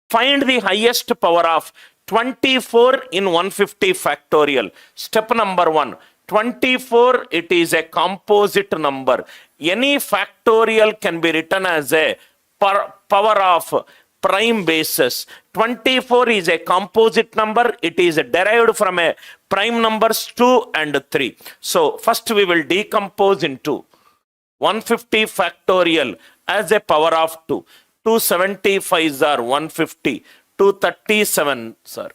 Find the highest power of 24 in 150 factorial. Step number 1. 24, it is a composite number. Any factorial can be written as a power of prime basis. 24 is a composite number. It is derived from a prime numbers 2 and 3. So first we will decompose into 150 factorial as a power of 2. 275s are 150. 237s are.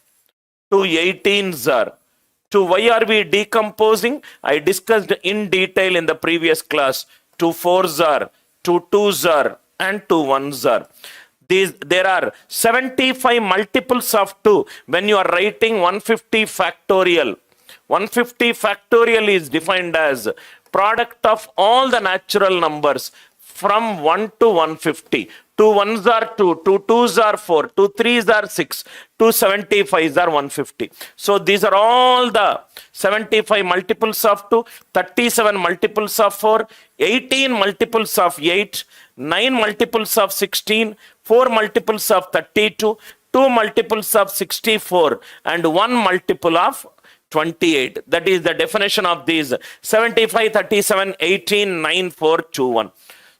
218s are. To why are we decomposing? I discussed in detail in the previous class. 2 4s are, 2 2s are, and 2 1s are. There are 75 multiples of 2 when you are writing 150 factorial. 150 factorial is defined as product of all the natural numbers from 1 to 150. 2 1s are 2, 2 2s are 4, 2 3s are 6, 2 75s are 150. So these are all the 75 multiples of 2, 37 multiples of 4, 18 multiples of 8, 9 multiples of 16, 4 multiples of 32, 2 multiples of 64, and 1 multiple of 28. That is the definition of these 75, 37, 18, 9, 4, 2, 1.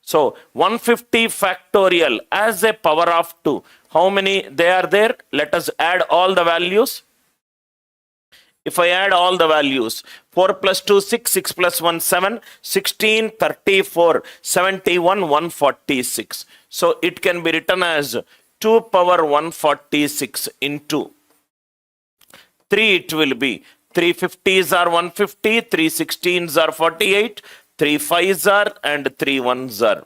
So 150 factorial as a power of 2. How many they are there? Let us add all the values. If I add all the values, 4 plus 2, 6, 6 plus 1, 7, 16, 34, 71, 146. So it can be written as 2 power 146 into 3 it will be. 3 50s are 150, 3 16s are 48, 3 5s are, and 3 1s are.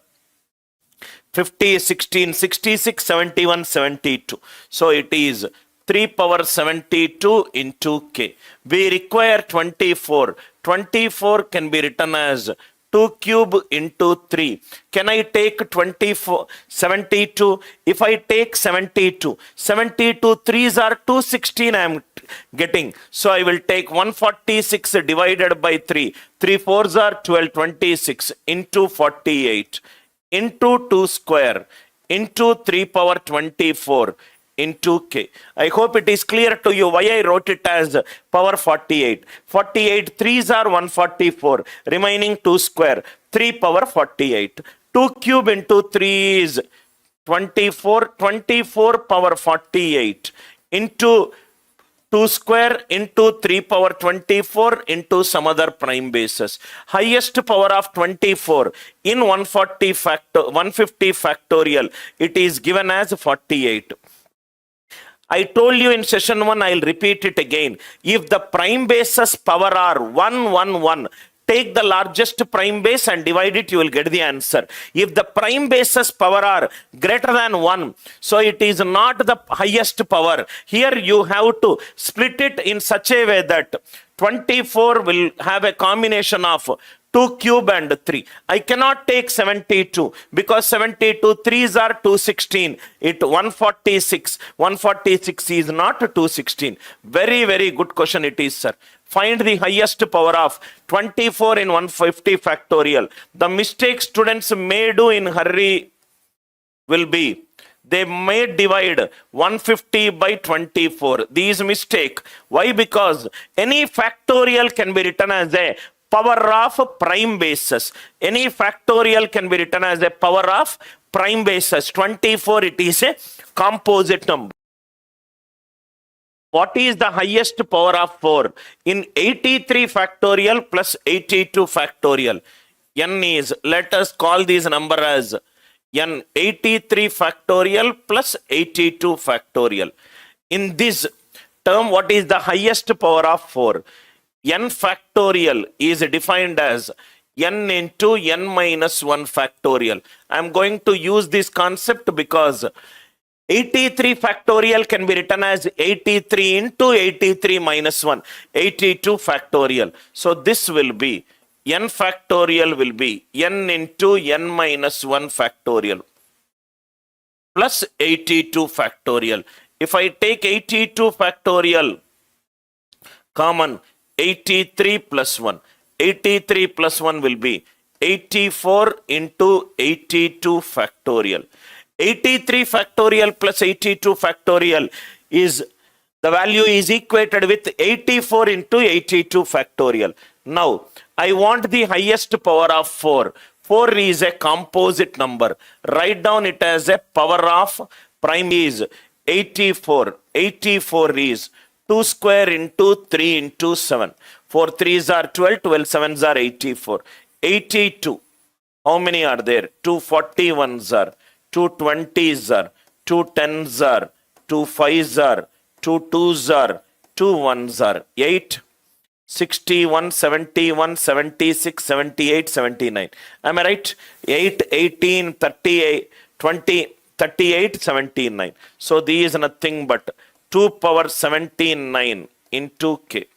50, 16, 66, 71, 72. So it is 3 power 72 into k. We require 24. 24 can be written as 2 cube into 3. Can I take 24, 72? If I take 72, 72 3s are 216 I am getting. So I will take 146 divided by 3. 3 4s are 12, 26 into 48 into 2 square into 3 power 24 into k. I hope it is clear to you why I wrote it as power 48. 48 3s are 144, remaining 2 square, 3 power 48. 2 cube into 3 is 24, 24 power 48 into 2 square into 3 power 24 into some other prime basis. Highest power of 24 in 150 factorial, it is given as 48. I told you in session 1, I'll repeat it again. If the prime bases power are 1, 1, 1, take the largest prime base and divide it, you will get the answer. If the prime bases power are greater than 1, so it is not the highest power. Here you have to split it in such a way that 24 will have a combination of 2 cube and 3. I cannot take 72 because 72 3s are 216. It 146. 146 is not 216. Very, very good question it is, sir. Find the highest power of 24 in 150 factorial. The mistake students may do in hurry will be, they may divide 150 by 24. These mistake. Why? Because any factorial can be written as a power of prime basis. Any factorial can be written as a power of prime basis. 24, it is a composite number. What is the highest power of 4? In 83 factorial plus 82 factorial. N is, let us call this number as N 83 factorial plus 82 factorial. In this term, what is the highest power of 4? N factorial is defined as N into N minus 1 factorial. I am going to use this concept because 83 factorial can be written as 83 into 83 minus 1, 82 factorial. So this will be, N factorial will be N into N minus 1 factorial plus 82 factorial. If I take 82 factorial common, 83 plus 1. 83 plus 1 will be 84 into 82 factorial. 83 factorial plus 82 factorial is the value is equated with 84 into 82 factorial. Now, I want the highest power of 4. 4 is a composite number. Write down it as a power of prime is 84. 84 is 2 square into 3 into 7. 4 3s are 12, 12 7s are 84. 82. How many are there? 2 41s are, 2 20s are, 2 10s are, 2 5s are, 2 2s are, 2 1s are. 8, 61, 71, 76, 78, 79. Am I right? 8, 18, 38, 20, 38, 79. So these is nothing but 2 power 79 into k.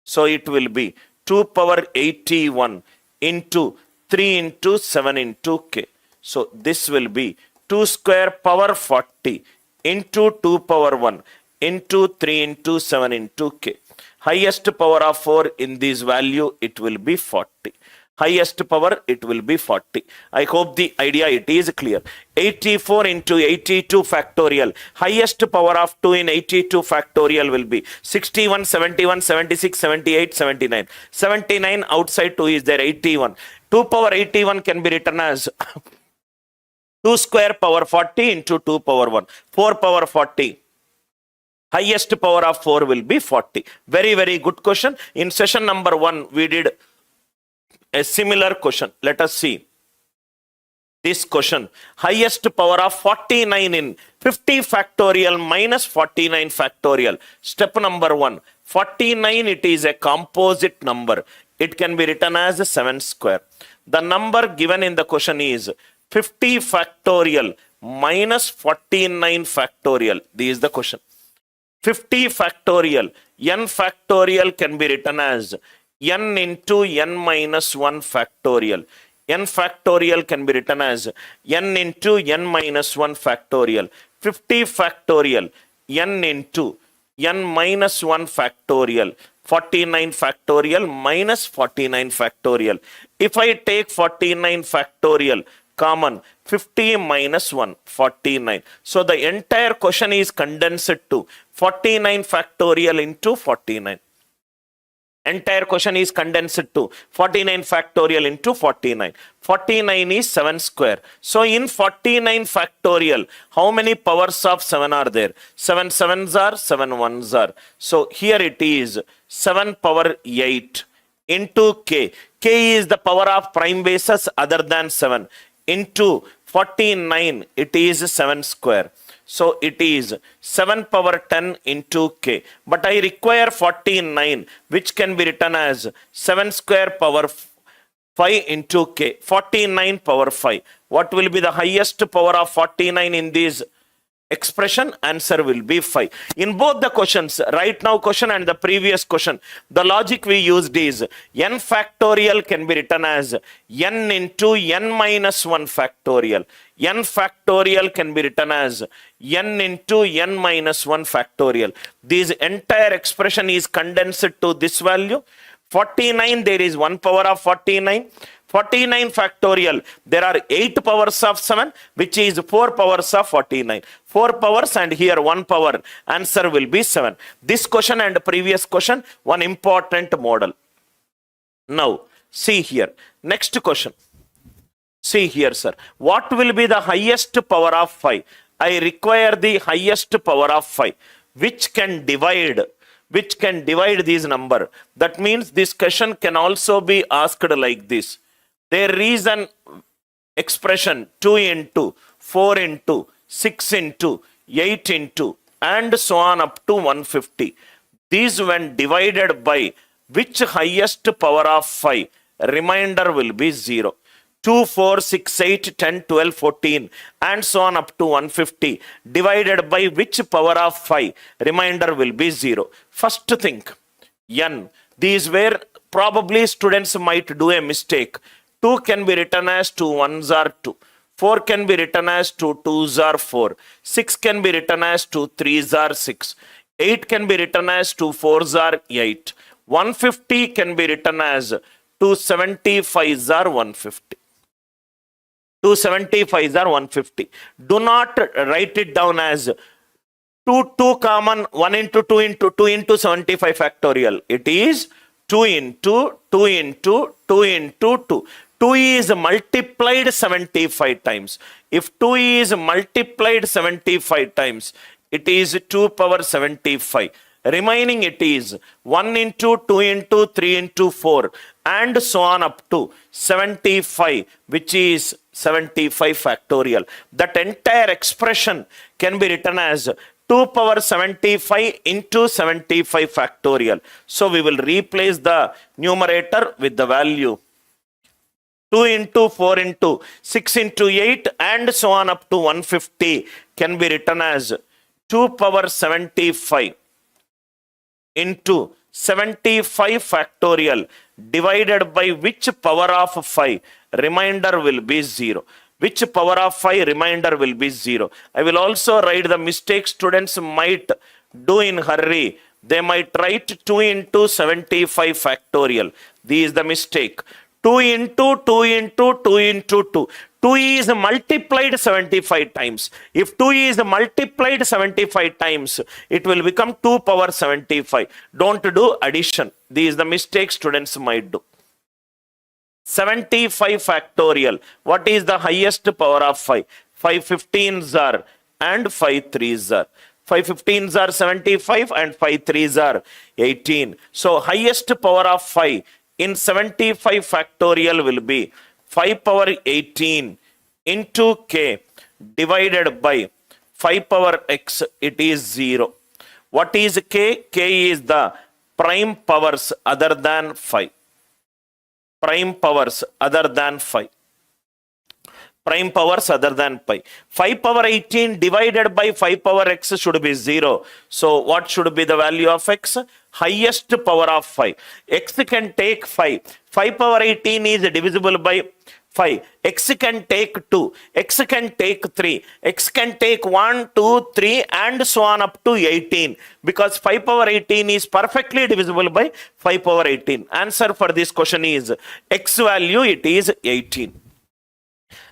So it will be 2 power 81 into 3 into 7 into k. So this will be 2 square power 40 into 2 power 1 into 3 into 7 into k. Highest power of 4 in this value, it will be 40. Highest power, it will be 40. I hope the idea it is clear. 84 into 82 factorial. Highest power of 2 in 82 factorial will be 61, 71, 76, 78, 79. 79 outside 2 is there, 81. 2 power 81 can be written as 2 square power 40 into 2 power 1. 4 power 40. Highest power of 4 will be 40. Very, very good question. In session number 1, we did a similar question. Let us see this question. Highest power of 49 in 50 factorial minus 49 factorial. Step number 1. 49, it is a composite number. It can be written as 7 square. The number given in the question is 50 factorial minus 49 factorial. This is the question. 50 factorial. N factorial can be written as n into n minus 1 factorial. N factorial can be written as n into n minus 1 factorial. 50 factorial. N into n minus 1 factorial. 49 factorial minus 49 factorial. If I take 49 factorial common, 50 minus 1, 49. So the entire question is condensed to 49 factorial into 49. Entire question is condensed to 49 factorial into 49. 49 is 7 square. So in 49 factorial, how many powers of 7 are there? 7 sevens are, 7 ones are. So here it is 7 power 8 into k. K is the power of prime bases other than 7. Into 49, it is 7 square. So it is 7 power 10 into k. But I require 49, which can be written as 7 square power 5 into k. 49 power 5. What will be the highest power of 49 in this expression? Answer will be 5. In both the questions, right now question and the previous question, the logic we used is n factorial can be written as n into n minus 1 factorial. N factorial can be written as n into n minus 1 factorial. This entire expression is condensed to this value. 49, there is 1 power of 49. 49 factorial, there are 8 powers of 7, which is 4 powers of 49. 4 powers and here 1 power. Answer will be 7. This question and previous question, one important model. Now, see here. Next question. See here, sir. What will be the highest power of 5? I require the highest power of 5, which can divide this number. That means this question can also be asked like this. There is an expression 2 into, 4 into, 6 into, 8 into, and so on up to 150. These when divided by which highest power of 5, remainder will be 0. 2, 4, 6, 8, 10, 12, 14 and so on up to 150 divided by which power of 5, remainder will be 0. First think, n. These where probably students might do a mistake. 2 can be written as 2 1s are 2. 4 can be written as 2 2s are 4. 6 can be written as 2 3s are 6. 8 can be written as 2 4s are 8. 150 can be written as 2 75s are 150. 2 75s are 150. Do not write it down as 2 common, 1 into 2 into 2 into 75 factorial. It is 2 into 2 into 2 into 2. 2 is multiplied 75 times. If 2 is multiplied 75 times, it is 2 power 75. Remaining it is 1 into 2 into 3 into 4 and so on up to 75, which is 75 factorial. That entire expression can be written as 2 power 75 into 75 factorial. So we will replace the numerator with the value 2 into 4 into 6 into 8 and so on up to 150 can be written as 2 power 75 into 75 factorial divided by which power of 5, remainder will be 0. Which power of 5, remainder will be 0. I will also write the mistake students might do in hurry. They might write 2 into 75 factorial. This is the mistake. 2 into 2 into 2 into 2. 2 is multiplied 75 times. If 2 is multiplied 75 times, it will become 2 power 75. Don't do addition. This is the mistake students might do. 75 factorial. What is the highest power of 5? 5 15s are and 5 3s are. 5 15s are 75 and 5 3s are 18. So highest power of 5 in 75 factorial will be 5 power 18 into k divided by 5 power x, it is 0. What is k? K is the prime powers other than 5. Prime powers other than 5. Prime powers other than pi. 5 power 18 divided by 5 power x should be 0. So what should be the value of x? Highest power of 5. X can take 5. 5 power 18 is divisible by 5. X can take 2. X can take 3. X can take 1, 2, 3 and so on up to 18. Because 5 power 18 is perfectly divisible by 5 power 18. Answer for this question is x value, it is 18.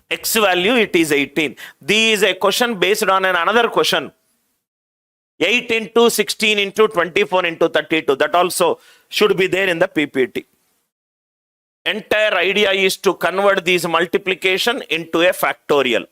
X value, it is 18. This is a question based on another question. 8 into 16 into 24 into 32. That also should be there in the PPT. Entire idea is to convert this multiplication into a factorial.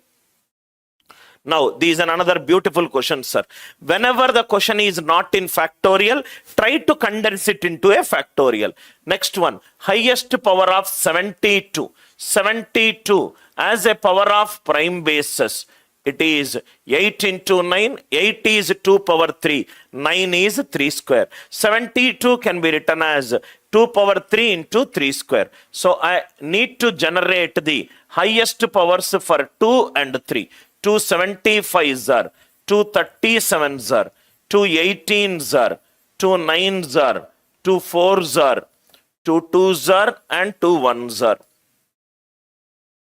Now, this is another beautiful question, sir. Whenever the question is not in factorial, try to condense it into a factorial. Next one, highest power of 72. 72 as a power of prime basis. It is 8 into 9. 8 is 2 power 3. 9 is 3 square. 72 can be written as 2 power 3 into 3 square. So I need to generate the highest powers for 2 and 3. 2 75s are, 2 37s are, 2 18s are, 2 9s are, 2 4s are, 2 2s are and 2 1s are.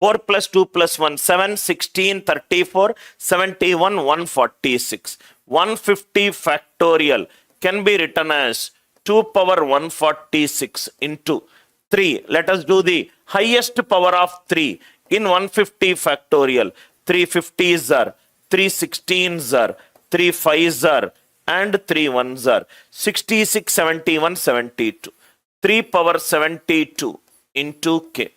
4 plus 2 plus 1, 7, 16, 34, 71, 146. 150 factorial can be written as 2 power 146 into 3. Let us do the highest power of 3 in 150 factorial. 3 50s are, 3 16s are, 3 5s are, and 3 1s are. 66, 71, 72. 3 power 72 into k.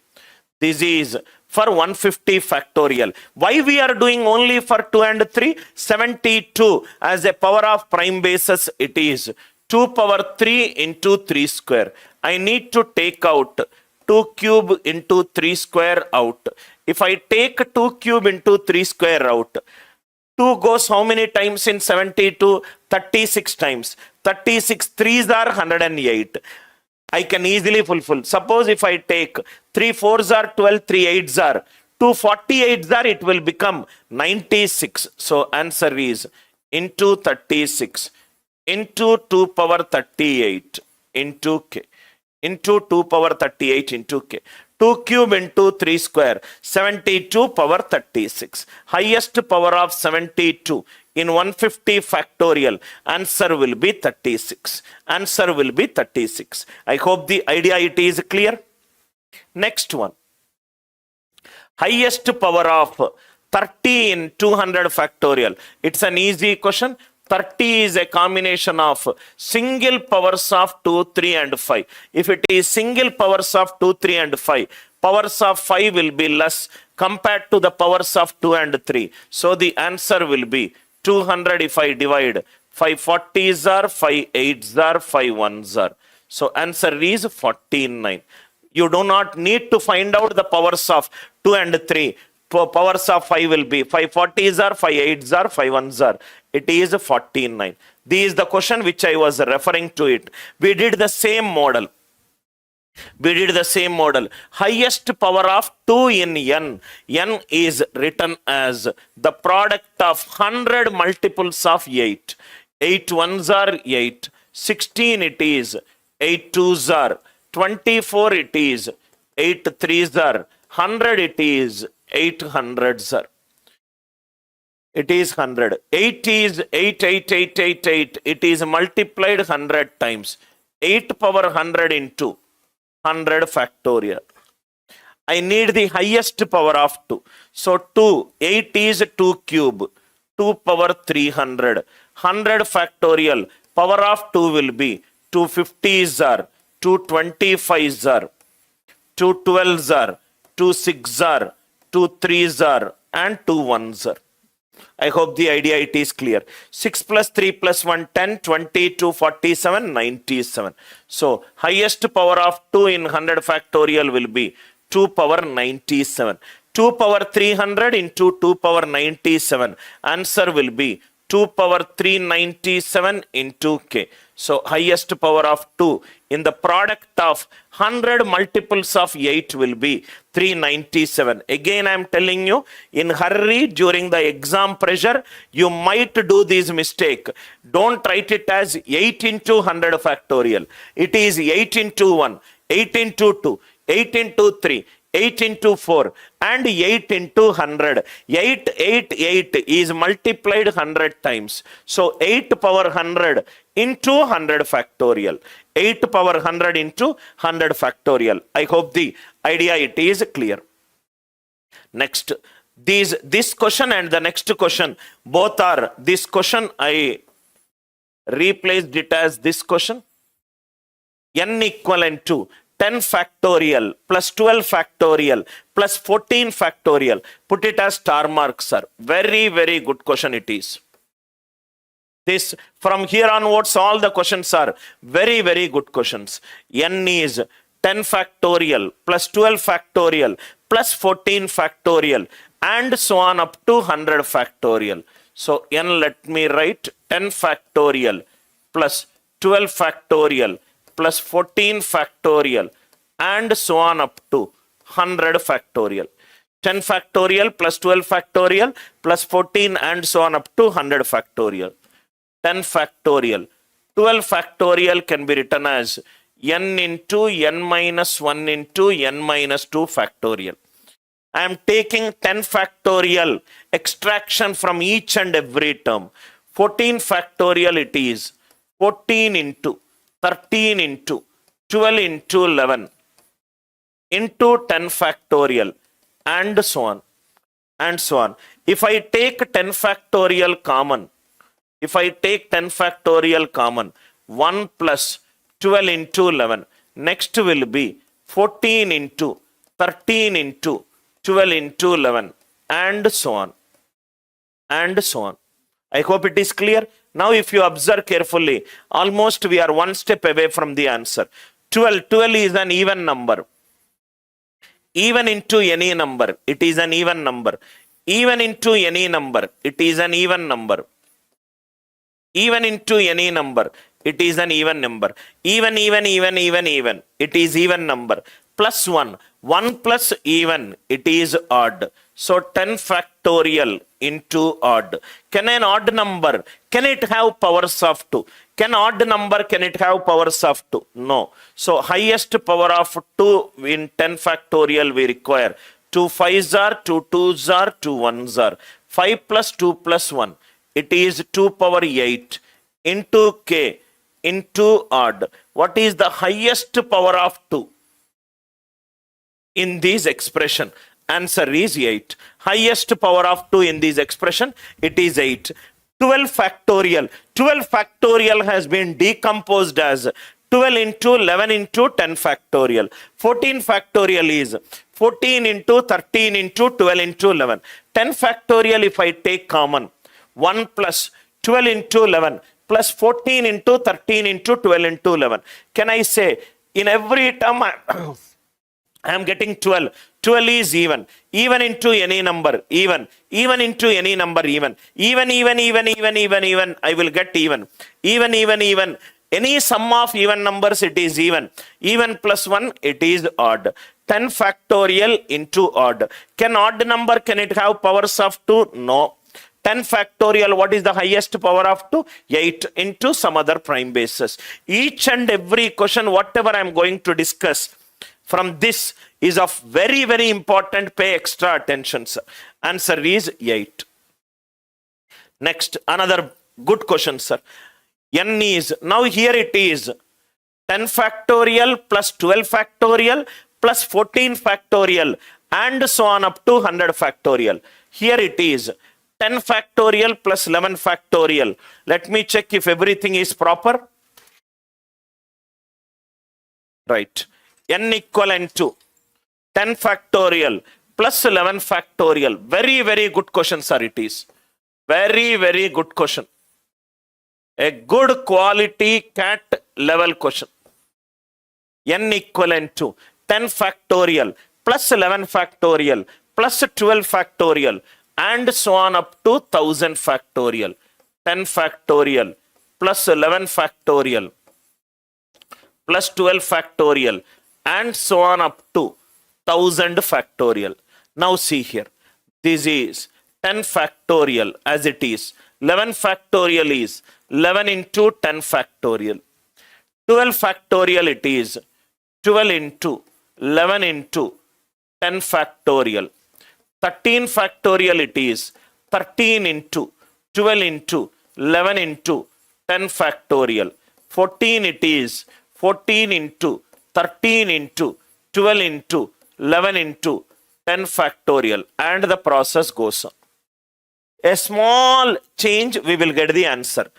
This is for 150 factorial. Why we are doing only for 2 and 3? 72 as a power of prime basis, it is 2 power 3 into 3 square. I need to take out 2 cube into 3 square out. If I take 2 cube into 3 square out, 2 goes how many times in 72? 36 times. 36 3s are 108. I can easily fulfill. Suppose if I take 3 4s are 12, 3 8s are 2 48s are, it will become 96. So answer is into 36 into 2 power 38 into k. Into 2 power 38 into k. 2 cube into 3 square, 72 power 36. Highest power of 72 in 150 factorial. Answer will be 36. Answer will be 36. I hope the idea it is clear. Next one. highest power of 30 in 200 factorial. It's an easy question. 30 is a combination of single powers of 2, 3 and 5. If it is single powers of 2, 3 and 5, powers of 5 will be less compared to the powers of 2 and 3. So the answer will be 200 if I divide. 5 40s are, 5 8s are, 5 1s are. So answer is 49. You do not need to find out the powers of 2 and 3. Powers of 5 will be 5 40s are, 5 8s are, 5 1s are. It is 49. This is the question which I was referring to it. We did the same model. Highest power of 2 in n. N is written as the product of 100 multiples of 8. 8 ones are 8. 16 it is. 8 twos are. 24 it is. 8 threes are. 100 it is. 8 hundreds are. It is 100. 8 is 8, 8, 8, 8, 8. It is multiplied 100 times. 8 power 100 into 100 factorial. I need the highest power of 2. So 2, 8 is 2 cube. 2 power 300. 100 factorial. Power of 2 will be 2 50s are, 2 25s are, 2 12s are, 2 6s are, 2 3s are, and 2 1s are. I hope the idea it is clear. 6 plus 3 plus 1, 10, 20, 2, 47, 97. So highest power of 2 in 100 factorial will be 2 power 97. 2 power 300 into 2 power 97. Answer will be 2 power 397 into k. So highest power of 2 in the product of 100 multiples of 8 will be 397. Again I am telling you, in hurry during the exam pressure, you might do this mistake. Don't write it as 8 into 100 factorial. It is 8 into 1, 8 into 2, 8 into 3, 8 into 4 and 8 into 100. 8, 8, 8 is multiplied 100 times. So 8 power 100 into 100 factorial. 8 power 100 into 100 factorial. I hope the idea it is clear. Next, this question and the next question, both are, this question I replaced it as this question. N equivalent to 10 factorial plus 12 factorial plus 14 factorial. Put it as star marks, sir. Very, very good question it is. This, from here onwards, all the questions are very, very good questions. N is 10 factorial plus 12 factorial plus 14 factorial and so on up to 100 factorial. So N, let me write 10 factorial plus 12 factorial plus 14 factorial and so on up to 100 factorial. 10 factorial plus 12 factorial plus 14 and so on up to 100 factorial. 10 factorial. 12 factorial can be written as n into n minus 1 into n minus 2 factorial. I am taking 10 factorial extraction from each and every term. 14 factorial it is 14 into 13 into 12 into 11 into 10 factorial and so on and so on. If I take 10 factorial common, 1 plus 12 into 11, next will be 14 into 13 into 12 into 11 and so on and so on. I hope it is clear. Now if you observe carefully, almost we are one step away from the answer. 12 is an even number. Even into any number, it is an even number. Even into any number, it is an even number. Even into any number, it is an even number. Even, it is even number. Plus 1, 1 plus even, it is odd. So 10 factorial into odd. Can an odd number, can it have powers of 2? Can odd number, can it have powers of 2? No. So highest power of 2 in 10 factorial we require. 2 5s are, 2 2s are, 2 1s are. 5 plus 2 plus 1. It is 2 power 8 into k into odd. What is the highest power of 2 in this expression? Answer is 8. Highest power of 2 in this expression, it is 8. 12 factorial. 12 factorial has been decomposed as 12 into 11 into 10 factorial. 14 factorial is 14 into 13 into 12 into 11. 10 factorial, if I take common, 1 plus 12 into 11 plus 14 into 13 into 12 into 11. Can I say in every term I am getting 12. 12 is even. Even into any number, even. Even into any number, even. Even, I will get even. Even. Any sum of even numbers, it is even. Even plus 1, it is odd. 10 factorial into odd. Can odd number, can it have powers of 2? No. 10 factorial, what is the highest power of 2? 8 into some other prime basis. Each and every question, whatever I am going to discuss from this is of very, very important. Pay extra attention, sir. Answer is 8. Next, another good question, sir. N is, now here it is 10 factorial plus 12 factorial plus 14 factorial and so on up to 100 factorial. Here it is 10 factorial plus 11 factorial. Let me check if everything is proper. Right. N equivalent to 10 factorial plus 11 factorial. Very, very good question, sir, it is. Very, very good question. A good quality CAT level question. N equivalent to 10 factorial plus 11 factorial plus 12 factorial and so on up to 1000 factorial. 10 factorial plus 11 factorial plus 12 factorial and so on up to 1000 factorial. Now see here, this is 10 factorial as it is. 11 factorial is 11 into 10 factorial. 12 factorial it is 12 into 11 into 10 factorial. 13 factorial it is 13 into 12 into 11 into 10 factorial. 14 it is 14 into 13 into 12 into 11 into 10 factorial, and the process goes on. A small change, we will get the answer.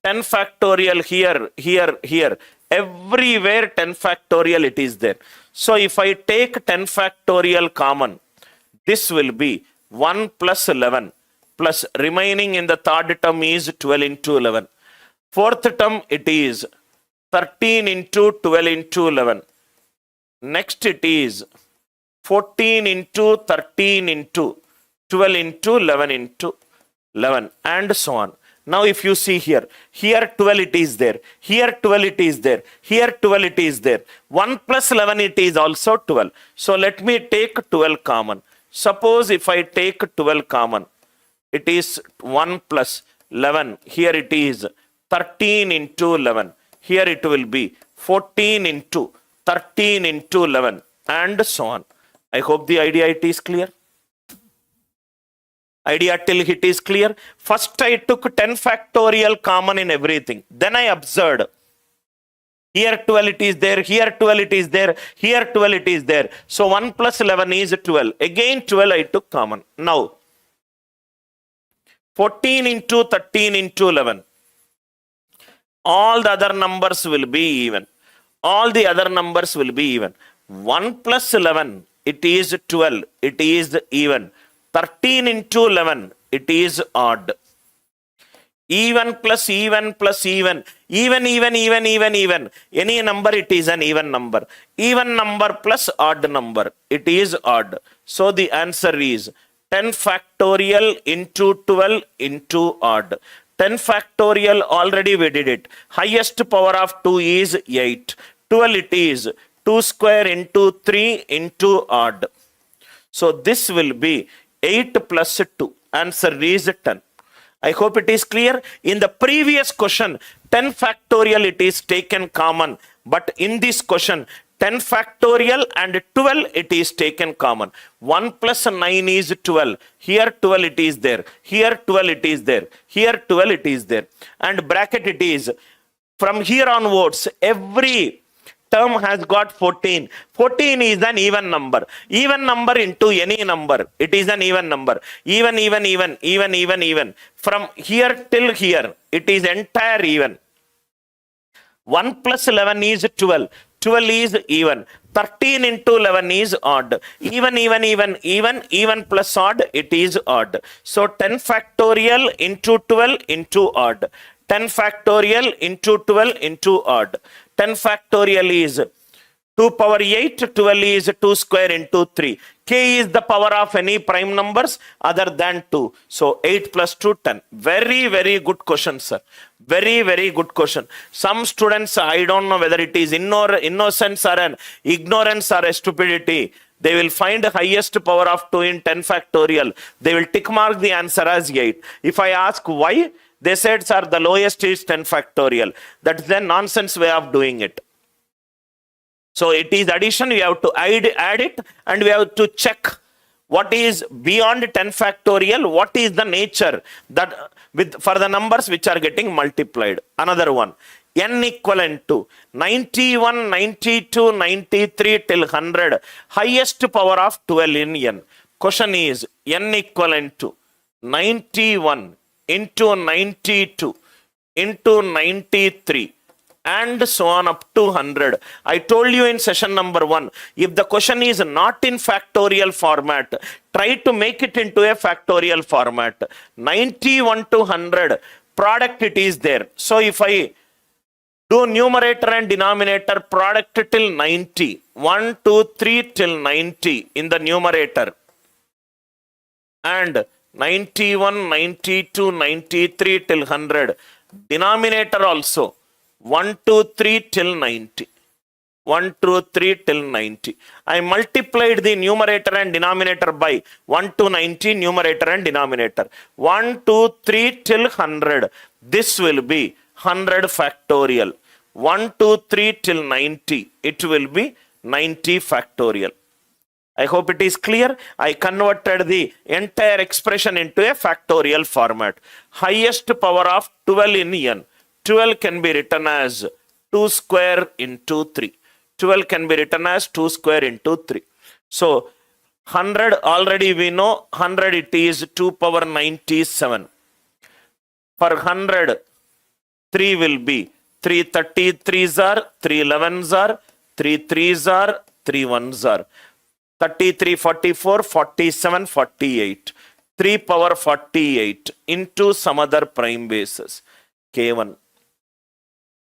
10 factorial here, everywhere 10 factorial it is there. So if I take 10 factorial common, this will be 1 plus 11 plus remaining in the third term is 12 into 11. Fourth term it is 13 into 12 into 11. Next it is 14 into 13 into 12 into 11 into 11 and so on. Now if you see here 12 it is there, here 12 it is there, here 12 it is there. 1 plus 11 it is also 12. So let me take 12 common. Suppose if I take 12 common, it is 1 plus 11. Here it is 13 into 11. Here it will be 14 into 13 into 11 and so on. I hope the idea it is clear. Idea till it is clear. First I took 10 factorial common in everything. Then I observed. Here 12 it is there, here 12 it is there, here 12 it is there. So 1 plus 11 is 12. Again 12 I took common. Now 14 into 13 into 11. All the other numbers will be even. All the other numbers will be even. 1 plus 11, it is 12. It is even. 13 into 11, it is odd. Even plus even plus even. Even. Any number, it is an even number. Even number plus odd number, it is odd. So the answer is 10 factorial into 12 into odd. 10 factorial, already we did it. Highest power of 2 is 8. 12 it is 2 square into 3 into odd. So this will be 8 plus 2. Answer is 10. I hope it is clear. In the previous question, 10 factorial it is taken common. But in this question, 10 factorial and 12 it is taken common. 1 plus 9 is 12. Here 12 it is there. Here 12 it is there. Here 12 it is there. And bracket it is. From here onwards, every term has got 14. 14 is an even number. Even number into any number. It is an even number. Even. From here till here, it is entire even. 1 plus 11 is 12. 12 is even. 13 into 11 is odd. Even plus odd, it is odd. So 10 factorial into 12 into odd. 10 factorial into 12 into odd. 10 factorial is 2 power 8, 12 is 2 square into 3. K is the power of any prime numbers other than 2. So 8 plus 2, 10. Very, very good question, sir. Very, very good question. Some students, I don't know whether it is innocence or an ignorance or a stupidity. They will find the highest power of 2 in 10 factorial. They will tick mark the answer as 8. If I ask why, they said, sir, the lowest is 10 factorial. That's the nonsense way of doing it. So it is addition, we have to add it, and we have to check what is beyond 10 factorial, what is the nature that for the numbers which are getting multiplied. Another one, n equivalent to 91, 92, 93 till 100, highest power of 12 in n. Question is n equivalent to 91 into 92 into 93 and so on up to 100. I told you in session number 1, if the question is not in factorial format, try to make it into a factorial format. 91 to 100, product it is there. So if I do numerator and denominator product till 90, 1, 2, 3 till 90 in the numerator, and 91, 92, 93 till 100, denominator also, 1, 2, 3 till 90. 1, 2, 3 till 90. I multiplied the numerator and denominator by 1 to 90, numerator and denominator. 1, 2, 3 till 100. This will be 100 factorial. 1, 2, 3 till 90. It will be 90 factorial. I hope it is clear. I converted the entire expression into a factorial format. Highest power of 12 in n. 12 can be written as 2 square into 3. 12 can be written as 2 square into 3. So 100 already we know, 100 it is 2 power 97. For 100, 3 will be 3 33s are, 3 11s are, 3 3s are, 3 1s are. 33, 44, 47, 48. 3 power 48 into some other prime basis. K1.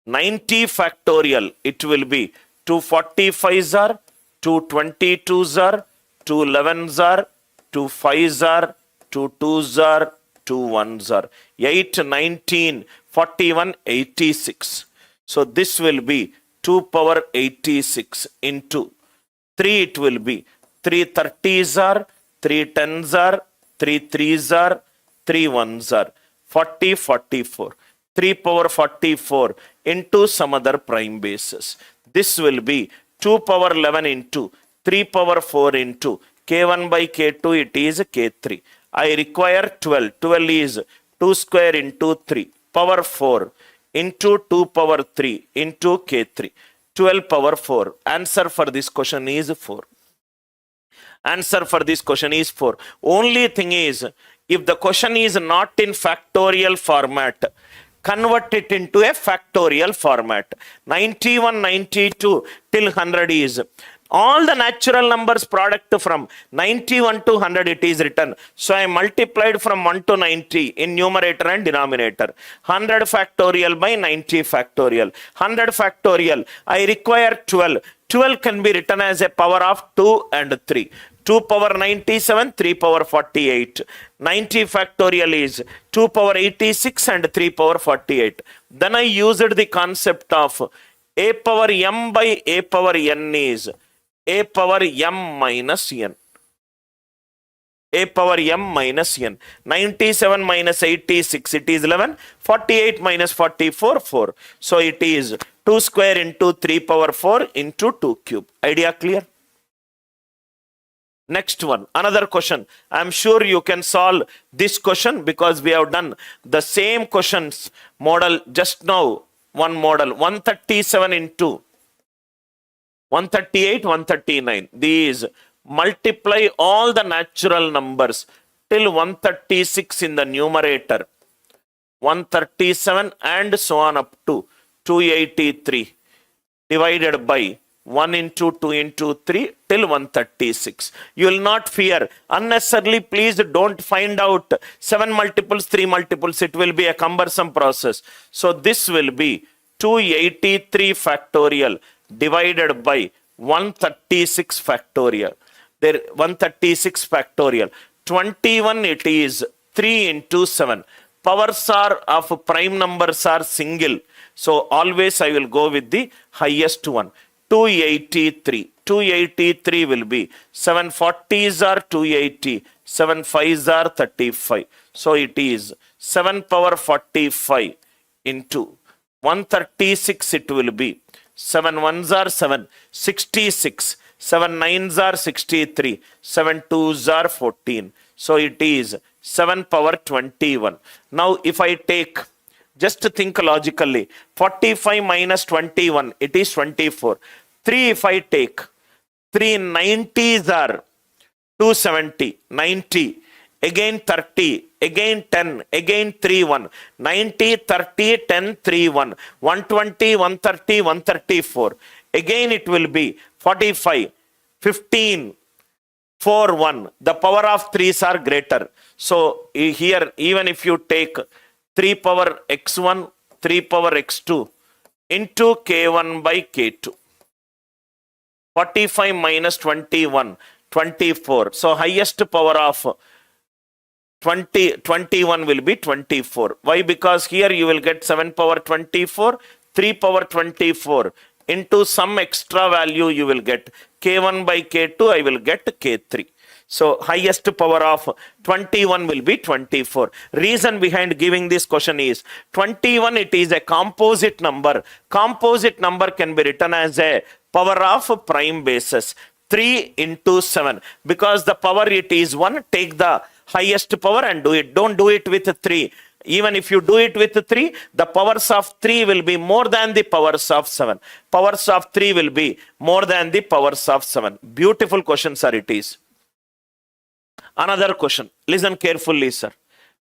90 factorial, it will be 2 45s are, 2 22s are, 2 11s are, 2 5s are, 2 2s are, 2 1s are. 8, 19, 41, 86. So this will be 2 power 86 into 3, it will be 3 30s are, 3 10s are, 3 3s are, 3 1s are. 40, 44. 3 power 44 into some other prime basis. This will be 2 power 11 into 3 power 4 into K1 by K2, it is K3. I require 12. 12 is 2 square into 3 power 4 into 2 power 3 into K3. 12 power 4. Answer for this question is 4. Answer for this question is 4. Only thing is, if the question is not in factorial format, convert it into a factorial format. 91, 92 till 100 is all the natural numbers product from 91 to 100 it is written. So I multiplied from 1 to 90 in numerator and denominator. 100 factorial by 90 factorial. 100 factorial, I require 12. 12 can be written as a power of 2 and 3. 2 power 97, 3 power 48. 90 factorial is 2 power 86 and 3 power 48. Then I used the concept of a power m by a power n is a power m minus n. A power m minus n. 97 minus 86, it is 11. 48 minus 44, 4. So it is 2 square into 3 power 4 into 2 cube. Idea clear? Next one, another question. I am sure you can solve this question because we have done the same questions model just now. One model, 137 into 138, 139. These multiply all the natural numbers till 136 in the numerator, 137 and so on up to 283 divided by 1 into 2 into 3 till 136. You will not fear. Unnecessarily, please don't find out 7 multiples, 3 multiples. It will be a cumbersome process. So this will be 283 factorial divided by 136 factorial. There 136 factorial. 21 it is 3 into 7. Powers are of prime numbers are single. So always I will go with the highest one. 283. 283 will be 7 40s are 280. 7 5s are 35. So it is 7 power 45 into 136 it will be 7 1s are 7, 66. 7 9s are 63. 7 2s are 14. So it is 7 power 21. Now if I take, just think logically, 45 minus 21, it is 24. 3 if I take, 3 90s are 270, 90, again 30, again 10, again 3 1, 90, 30, 10, 3 1, 120, 130, 134. Again it will be 45, 15, 4 1. The power of 3s are greater. So here even if you take 3 power x1, 3 power x2 into k1 by k2. 45 minus 21, 24. So highest power of 21 will be 24. Why? Because here you will get 7 power 24, 3 power 24. Into some extra value you will get k1 by k2, I will get k3. So highest power of 21 will be 24. Reason behind giving this question is 21, it is a composite number. Composite number can be written as a power of prime basis. 3 into 7. Because the power it is 1, take the highest power and do it. Don't do it with 3. Even if you do it with 3, the powers of 3 will be more than the powers of 7. Powers of 3 will be more than the powers of 7. Beautiful question, sir, it is. Another question. Listen carefully, sir.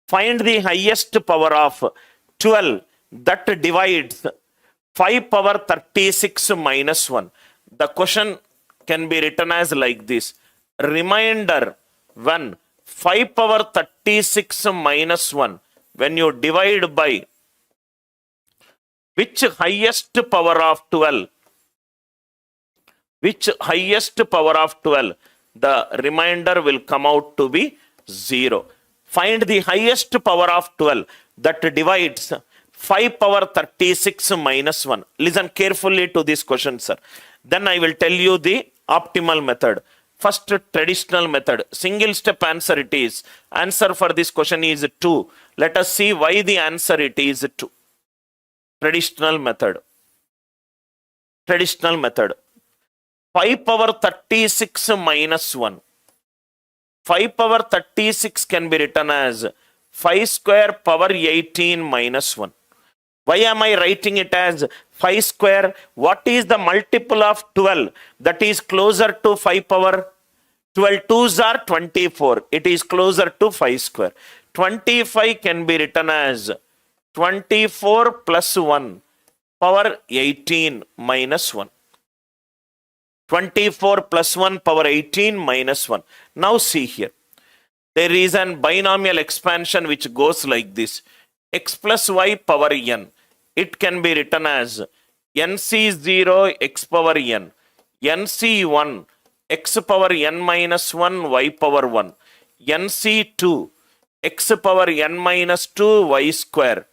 Find the highest power of 12 that divides 5 power 36 minus 1. The question can be written as like this. Reminder, when 5 power 36 minus 1, when you divide by which highest power of 12? Which highest power of 12? The remainder will come out to be 0. Find the highest power of 12 that divides 5 power 36 minus 1. Listen carefully to this question, sir. Then I will tell you the optimal method. First, traditional method. Single step answer it is. Answer for this question is 2. Let us see why the answer it is 2. Traditional method. Traditional method. 5 power 36 minus 1. 5 power 36 can be written as 5 square power 18 minus 1. Why am I writing it as 5 square? What is the multiple of 12 that is closer to 5 power? 12 2s are 24. It is closer to 5 square. 25 can be written as 24 plus 1 power 18 minus 1. 24 plus 1 power 18 minus 1. Now see here. There is an binomial expansion which goes like this. X plus y power n. It can be written as nc0 x power n. nc1 x power n minus 1 y power 1. nc2 x power n minus 2 y square.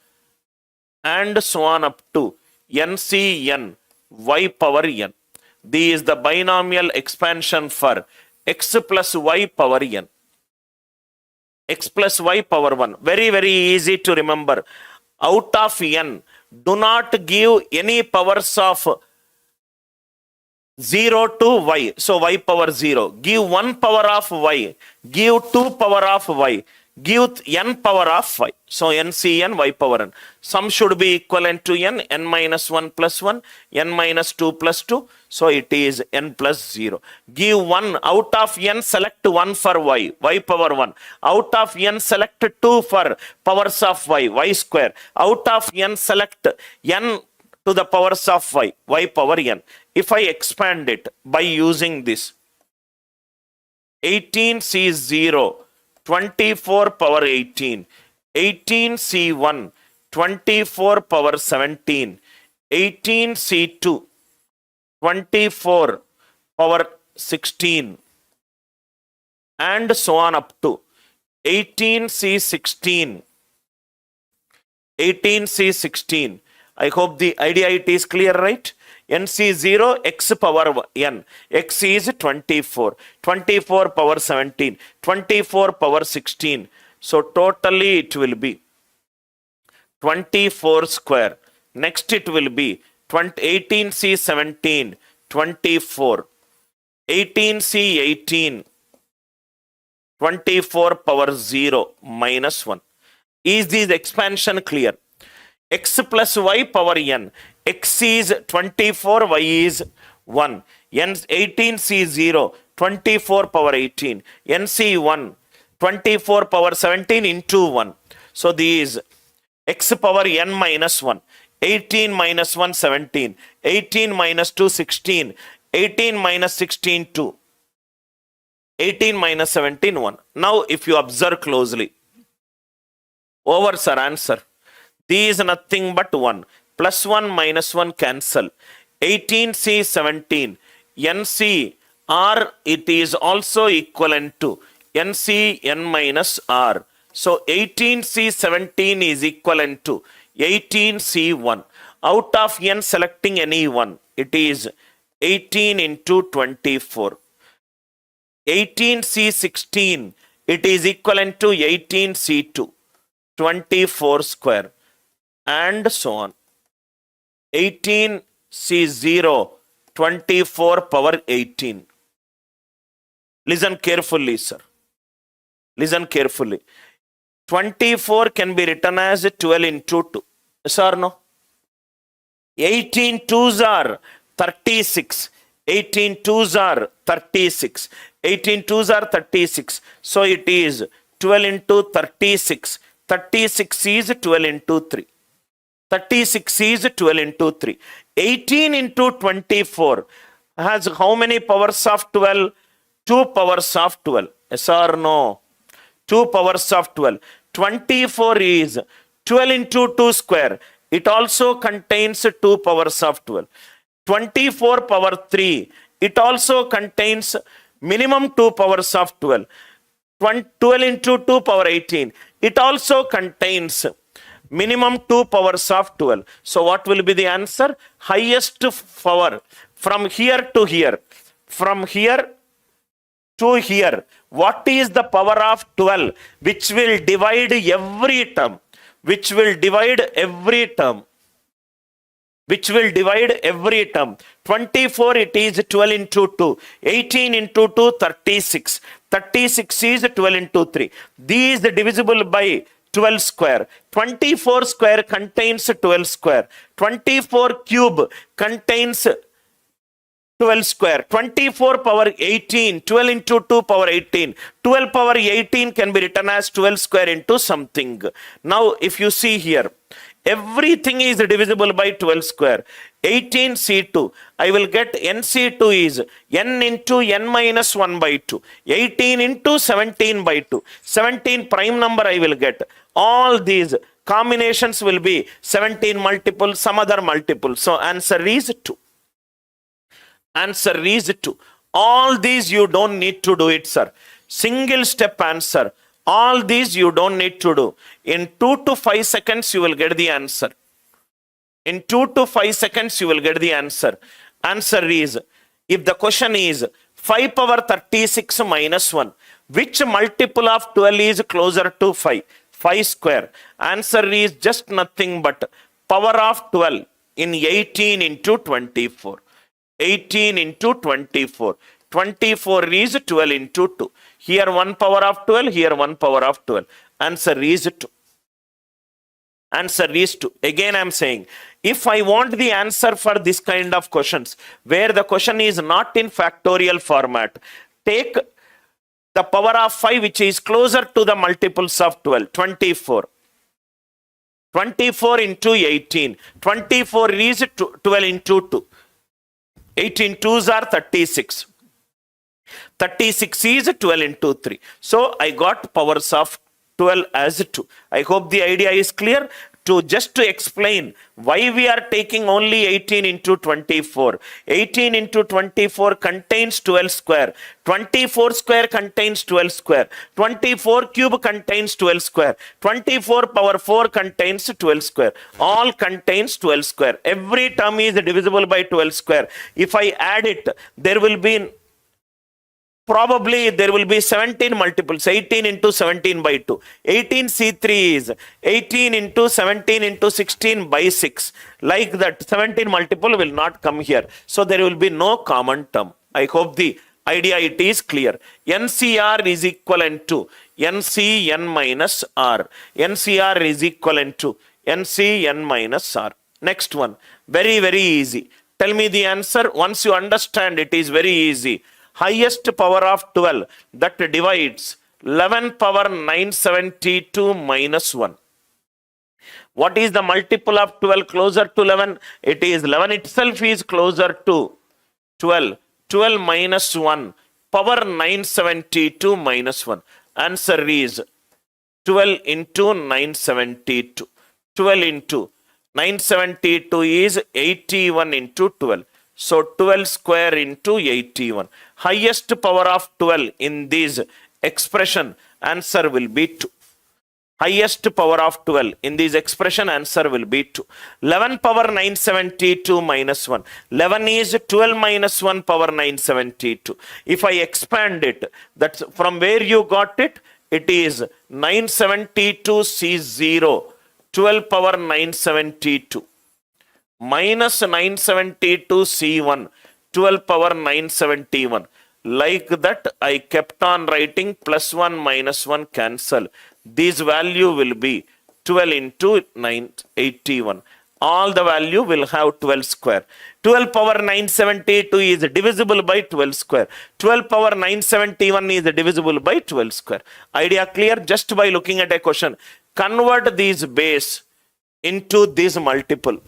And so on up to ncn y power n. This is the binomial expansion for x plus y power n. X plus y power 1. Very, very easy to remember. Out of n, do not give any powers of 0 to y. So y power 0. Give 1 power of y. Give 2 power of y. give n power of y. So NCN y power n. Sum should be equivalent to n minus 1 plus 1, n minus 2 plus 2. So it is n plus 0. Give 1 out of n, select 1 for y power 1. Out of n, select 2 for powers of y square. Out of n, select n to the powers of y power n. If I expand it by using this, 18C0, 24 power 18, 18C1, 24 power 17, 18C2, 24 power 16, and so on up to 18C16, 18C16. I hope the idea it is clear, right? NC0 x power n. X is 24. 24 power 17. 24 power 16. So totally it will be 24 square. Next it will be 18C17. 24. 18C18. 24 power 0 minus 1. Is this expansion clear? X plus y power n. X is 24, y is 1. N 18C0, 24 power 18. NC1, 24 power 17 into 1. So these x power n minus 1. 18 minus 1, 17. 18 minus 2, 16. 18 minus 16, 2. 18 minus 17, 1. Now if you observe closely, over sir, answer. These is nothing but 1. Plus 1 minus 1 cancel. 18C17. NC R, it is also equivalent to NC n minus R. So 18C17 is equivalent to 18C1. Out of n, selecting any one, it is 18 into 24. 18C16, it is equivalent to 18C2. 24 square. And so on. 18C0, 24 power 18. Listen carefully, sir. Listen carefully. 24 can be written as 12 into 2. Yes or no? 18 twos are 36. 18 twos are 36. 18 twos are 36. So it is 12 into 36. 36 is 12 into 3. 36 is 12 into 3. 18 into 24 has how many powers of 12? 2 powers of 12. Yes or no? 2 powers of 12. 24 is 12 into 2 square. It also contains 2 powers of 12. 24 power 3. It also contains minimum 2 powers of 12. 12 into 2 power 18. It also contains minimum 2 powers of 12. So what will be the answer? Highest power from here to here. From here to here. What is the power of 12 which will divide every term? Which will divide every term? Which will divide every term? 24, it is 12 into 2. 18 into 2, 36. 36 is 12 into 3. These divisible by 12 square. 24 square contains 12 square. 24 cube contains 12 square. 24 power 18. 12 into 2 power 18. 12 power 18 can be written as 12 square into something. Now if you see here, everything is divisible by 12 square. 18C2. I will get NC2 is n into n minus 1 by 2. 18 into 17 by 2. 17 prime number I will get. All these combinations will be 17 multiple, some other multiple. So answer is 2. Answer is 2. All these you don't need to do it, sir. Single step answer. All these you don't need to do. In 2 to 5 seconds you will get the answer. In 2 to 5 seconds you will get the answer. Answer is, if the question is 5 power 36 minus 1, which multiple of 12 is closer to 5? 5 square. Answer is just nothing but power of 12 in 18 into 24. 18 into 24. 24 is 12 into 2. Here 1 power of 12, here 1 power of 12. Answer is 2. Answer is 2. Again, I am saying, if I want the answer for this kind of questions, where the question is not in factorial format, take the power of 5, which is closer to the multiples of 12, 24. 24 into 18. 24 is 12 into 2. 18 2s are 36. 36 is 12 into 3. So I got powers of 12 as 2. I hope the idea is clear. Just to explain why we are taking only 18 into 24. 18 into 24 contains 12 square. 24 square contains 12 square. 24 cube contains 12 square. 24 power 4 contains 12 square. All contains 12 square. Every term is divisible by 12 square. If I add it, there will be probably there will be 17 multiples. 18 into 17 by 2. 18 C3 is 18 into 17 into 16 by 6. Like that, 17 multiple will not come here. So there will be no common term. I hope the idea it is clear. NCR is equivalent to NCN minus R. NCR is equivalent to NCN minus R. Next one. Very, very easy. Tell me the answer. Once you understand, it is very easy. Highest power of 12 that divides 11 power 972 minus 1. What is the multiple of 12 closer to 11? It is 11 itself is closer to 12. 12 minus 1 power 972 minus 1. Answer is 12 into 972. 12 into 972 is 81 into 12. So 12 square into 81. Highest power of 12 in this expression, answer will be 2. Highest power of 12 in this expression, answer will be 2. 11 power 972 minus 1. 11 is 12 minus 1 power 972. If I expand it, that's from where you got it, it is 972 C0. 12 power 972. Minus 972 C1, 12 power 971. Like that, I kept on writing plus 1 minus 1 cancel. This value will be 12 into 981. All the value will have 12 square. 12 power 972 is divisible by 12 square. 12 power 971 is divisible by 12 square. Idea clear? Just by looking at a question. Convert these base into this multiple.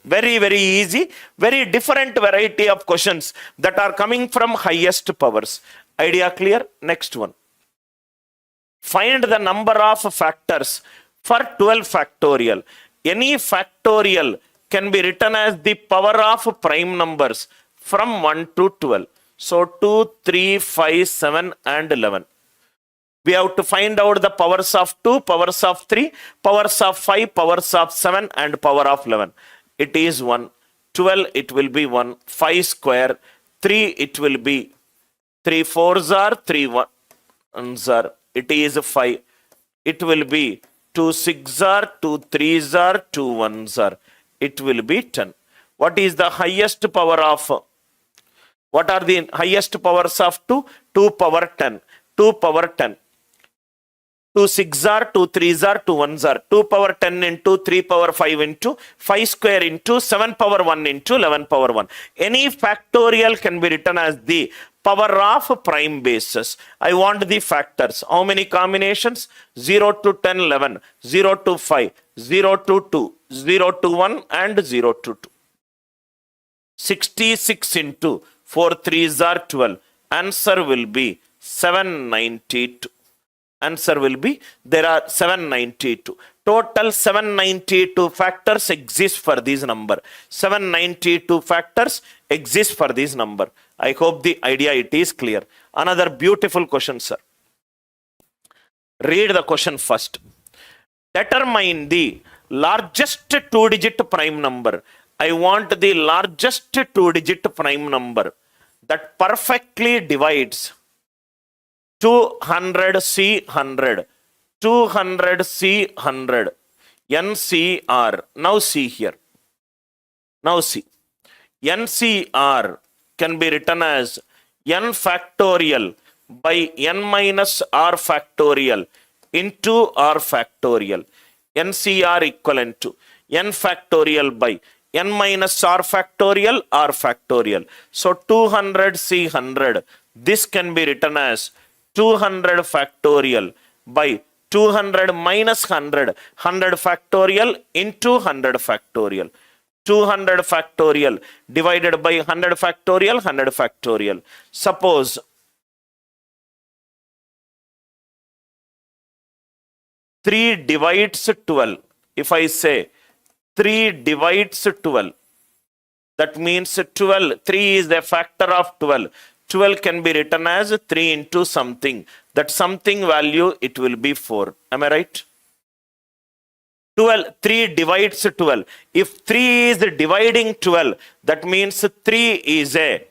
Very, very easy. Very different variety of questions that are coming from highest powers. Idea clear? Next one. Find the number of factors for 12 factorial. Any factorial can be written as the power of prime numbers from 1 to 12. So 2, 3, 5, 7 and 11. We have to find out the powers of 2, powers of 3, powers of 5, powers of 7 and power of 11. It is 1. 12, it will be 1. 5 square. 3, it will be 3 4s are 3 1s are. It is 5. It will be 2 6s are 2 3s are 2 1s are. It will be 10. What is the highest power of? What are the highest powers of 2? 2 power 10. 2 power 10. 2 6s are 2 3s are 2 1s are. 2 power 10 into 3 power 5 into 5 square into 7 power 1 into 11 power 1. Any factorial can be written as the power of prime bases. I want the factors. How many combinations? 0 to 10 11, 0 to 5, 0 to 2, 0 to 1 and 0 to 2. 66 into 4 3s are 12. Answer will be 792. Answer will be, there are 792. Total 792 factors exist for this number. 792 factors exist for this number. I hope the idea it is clear. Another beautiful question, sir. Read the question first. Determine the largest 2-digit prime number. I want the largest 2-digit prime number that perfectly divides 200 C100, 200 C100, NCR. Now see here. Now see. NCR can be written as n factorial by n minus r factorial into r factorial. NCR equivalent to n factorial by n minus r factorial, r factorial. So 200 C 100. This can be written as 200 factorial by 200 minus 100, 100 factorial into 100 factorial. 200 factorial divided by 100 factorial, 100 factorial. Suppose 3 divides 12. If I say 3 divides 12, that means 12, 3 is the factor of 12. 12 can be written as 3 into something. That something value, it will be 4. Am I right? 12, 3 divides 12. If 3 is dividing 12, that means 3 is a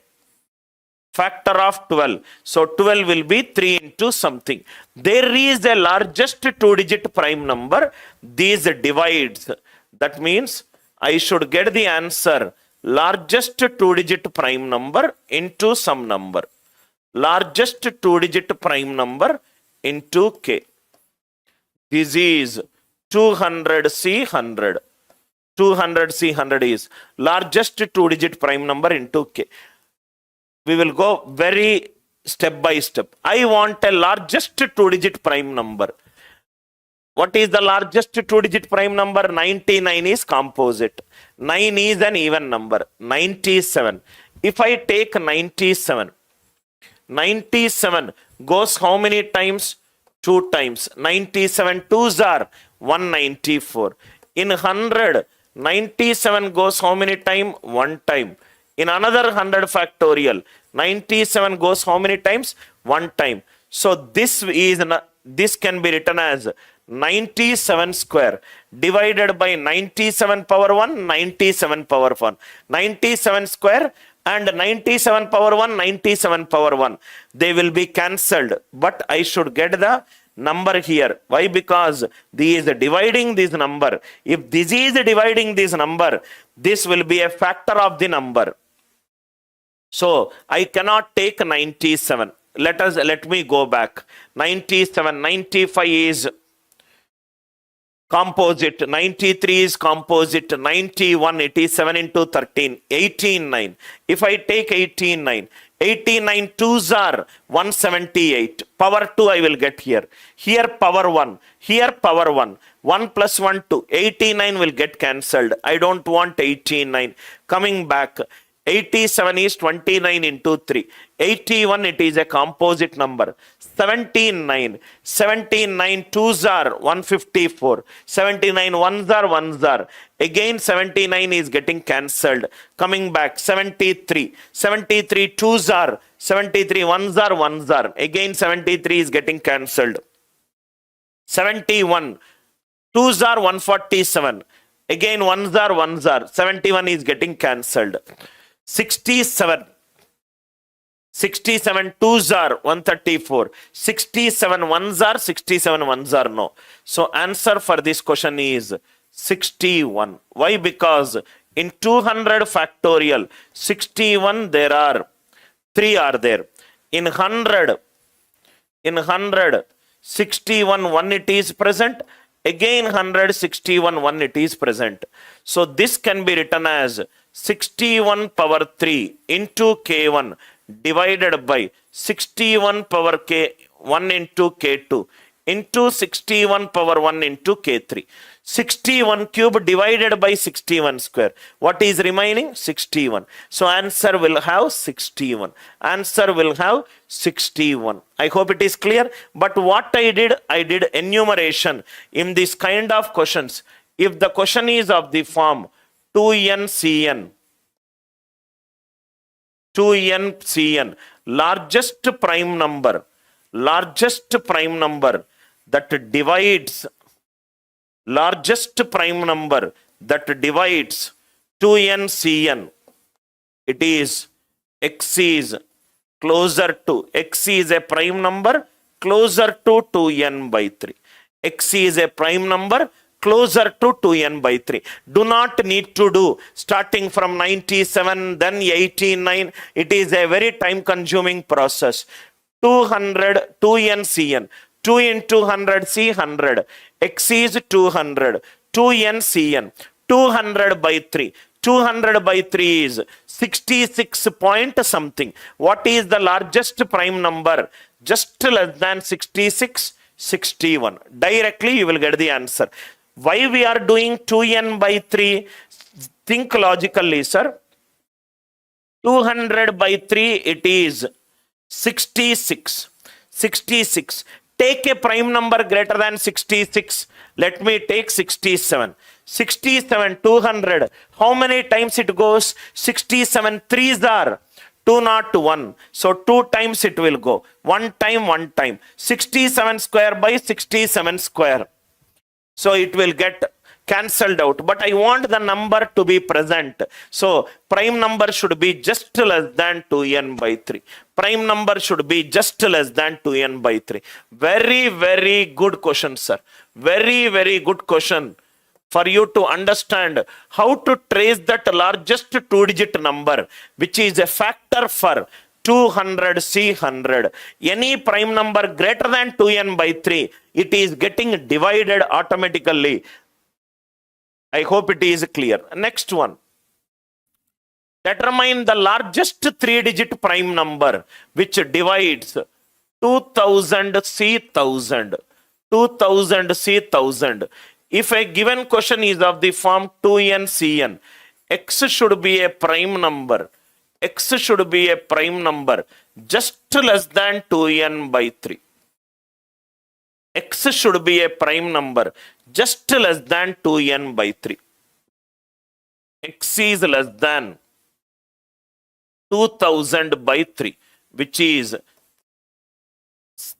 factor of 12. So 12 will be 3 into something. There is a largest 2-digit prime number. These divides. That means I should get the answer largest 2-digit prime number into some number. Largest 2-digit prime number into k. This is 200 C 100. 200 C 100 is largest 2-digit prime number into k. We will go very step by step. I want a largest 2-digit prime number. What is the largest 2-digit prime number? 99 is composite. 9 is an even number. 97. If I take 97, 97 goes how many times? 2 times. 97 2s are 194. In 100, 97 goes how many times? 1 time. In another 100 factorial, 97 goes how many times? 1 time. So this can be written as 97 square divided by 97 power 1, 97 power 1. 97 square and 97 power 1, 97 power 1. They will be cancelled. But I should get the number here. Why? Because this is dividing this number. If this is dividing this number, this will be a factor of the number. So I cannot take 97. Let me go back. 97, 95 is composite, 93 is composite, 91, it is 7 into 13, 18, 9. If I take 18, 9, 89 2s are 178. Power 2 I will get here. Here power 1, here power 1. 1 plus 1, 2. 89 will get cancelled. I don't want 89. Coming back. 87 is 29 into 3. 81, it is a composite number. 79. 79 2s are 154. 79 1s are 1s are. Again 79 is getting cancelled. Coming back. 73. 73 2s are 73 1s are 1s are. Again 73 is getting cancelled. 71 2s are 147. Again 1s are 1s are. 71 is getting cancelled. 67. 67 2s are 134. 67 1s are 67 1s are no. So answer for this question is 61. Why? Because in 200 factorial 61 there are 3 are there. In 100 61 1 it is present. Again 161 1 it is present. So this can be written as 61 power 3 into k1 divided by 61 power k1 into k2 into 61 power 1 into k3. 61 cube divided by 61 square. What is remaining? 61. So answer will have 61. Answer will have 61. I hope it is clear. But what I did enumeration in this kind of questions. If the question is of the form 2n Cn, largest prime number that divides 2n Cn, it is x is closer to, x is a prime number closer to 2n by 3. X is a prime number closer to 2n by 3. Do not need to do starting from 97, then 89. It is a very time consuming process. 200, 2n cn. 2 into 100 c 100. X is 200. 2n cn. 200 by 3. 200 by 3 is 66 point something. What is the largest prime number? Just less than 66, 61. Directly you will get the answer. Why we are doing 2n by 3? Think logically, sir. 200 by 3, it is 66. 66. Take a prime number greater than 66. Let me take 67. 67, 200. How many times it goes? 67 threes are 201. So 2 times it will go. 1 time, 1 time. 67 square by 67 square. So it will get cancelled out. But I want the number to be present. So prime number should be just less than 2n by 3. Prime number should be just less than 2n by 3. Very, very good question, sir. Very, very good question. For you to understand how to trace that largest 2-digit number, which is a factor for 200 c 100. Any prime number greater than 2n by 3, it is getting divided automatically. I hope it is clear. Next one. Determine the largest 3-digit prime number which divides 2000 c 1000. 2000 c 1000. If a given question is of the form 2n cn, x should be a prime number. X should be a prime number just less than 2n by 3. X should be a prime number just less than 2n by 3. X is less than 2000 by 3, which is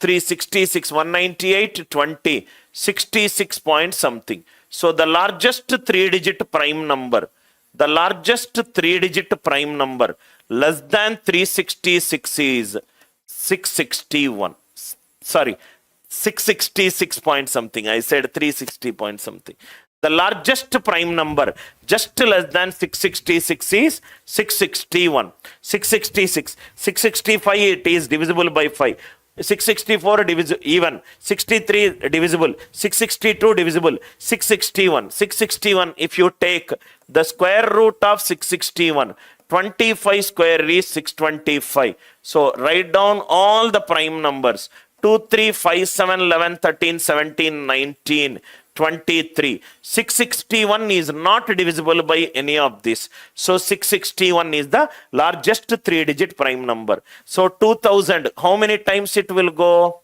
366, 198, 20, 66 point something. So the largest 3-digit prime number, the largest 3-digit prime number less than 366 is 661. Sorry, 666 point something. I said 360 point something. The largest prime number just less than 666 is 661. 666. 665, it is divisible by 5. 664 divisible, even 63 divisible, 662 divisible, 661. 661, if you take the square root of 661, 25 square is 625. So write down all the prime numbers. 2, 3, 5, 7, 11, 13, 17, 19, 23. 661 is not divisible by any of this. So 661 is the largest 3-digit prime number. So 2000, how many times it will go?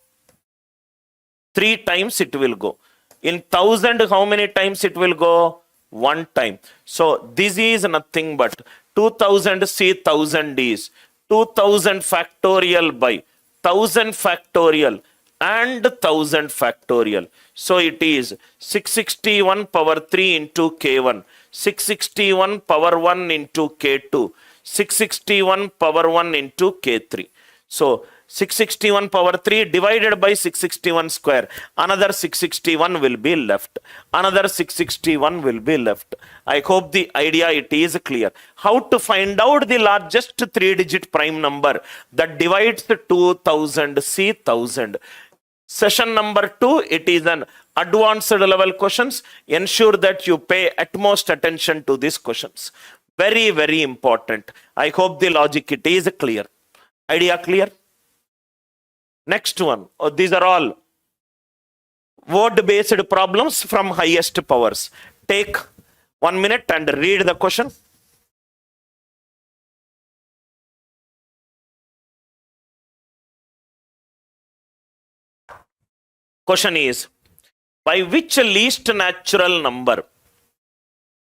3 times it will go. In 1000, how many times it will go? 1 time. So this is nothing but 2000 c 1000 is 2000 factorial by 1000 factorial and 1000 factorial. So it is 661 power 3 into k1, 661 power 1 into k2, 661 power 1 into k3. So 661 power 3 divided by 661 square. Another 661 will be left. Another 661 will be left. I hope the idea it is clear. How to find out the largest 3-digit prime number that divides 2000 c 1000. Session number 2, it is an advanced level questions. Ensure that you pay utmost attention to these questions. Very, very important. I hope the logic it is clear. Idea clear? Next one. Oh, these are all word-based problems from highest powers. Take 1 minute and read the question. Question is, by which least natural number?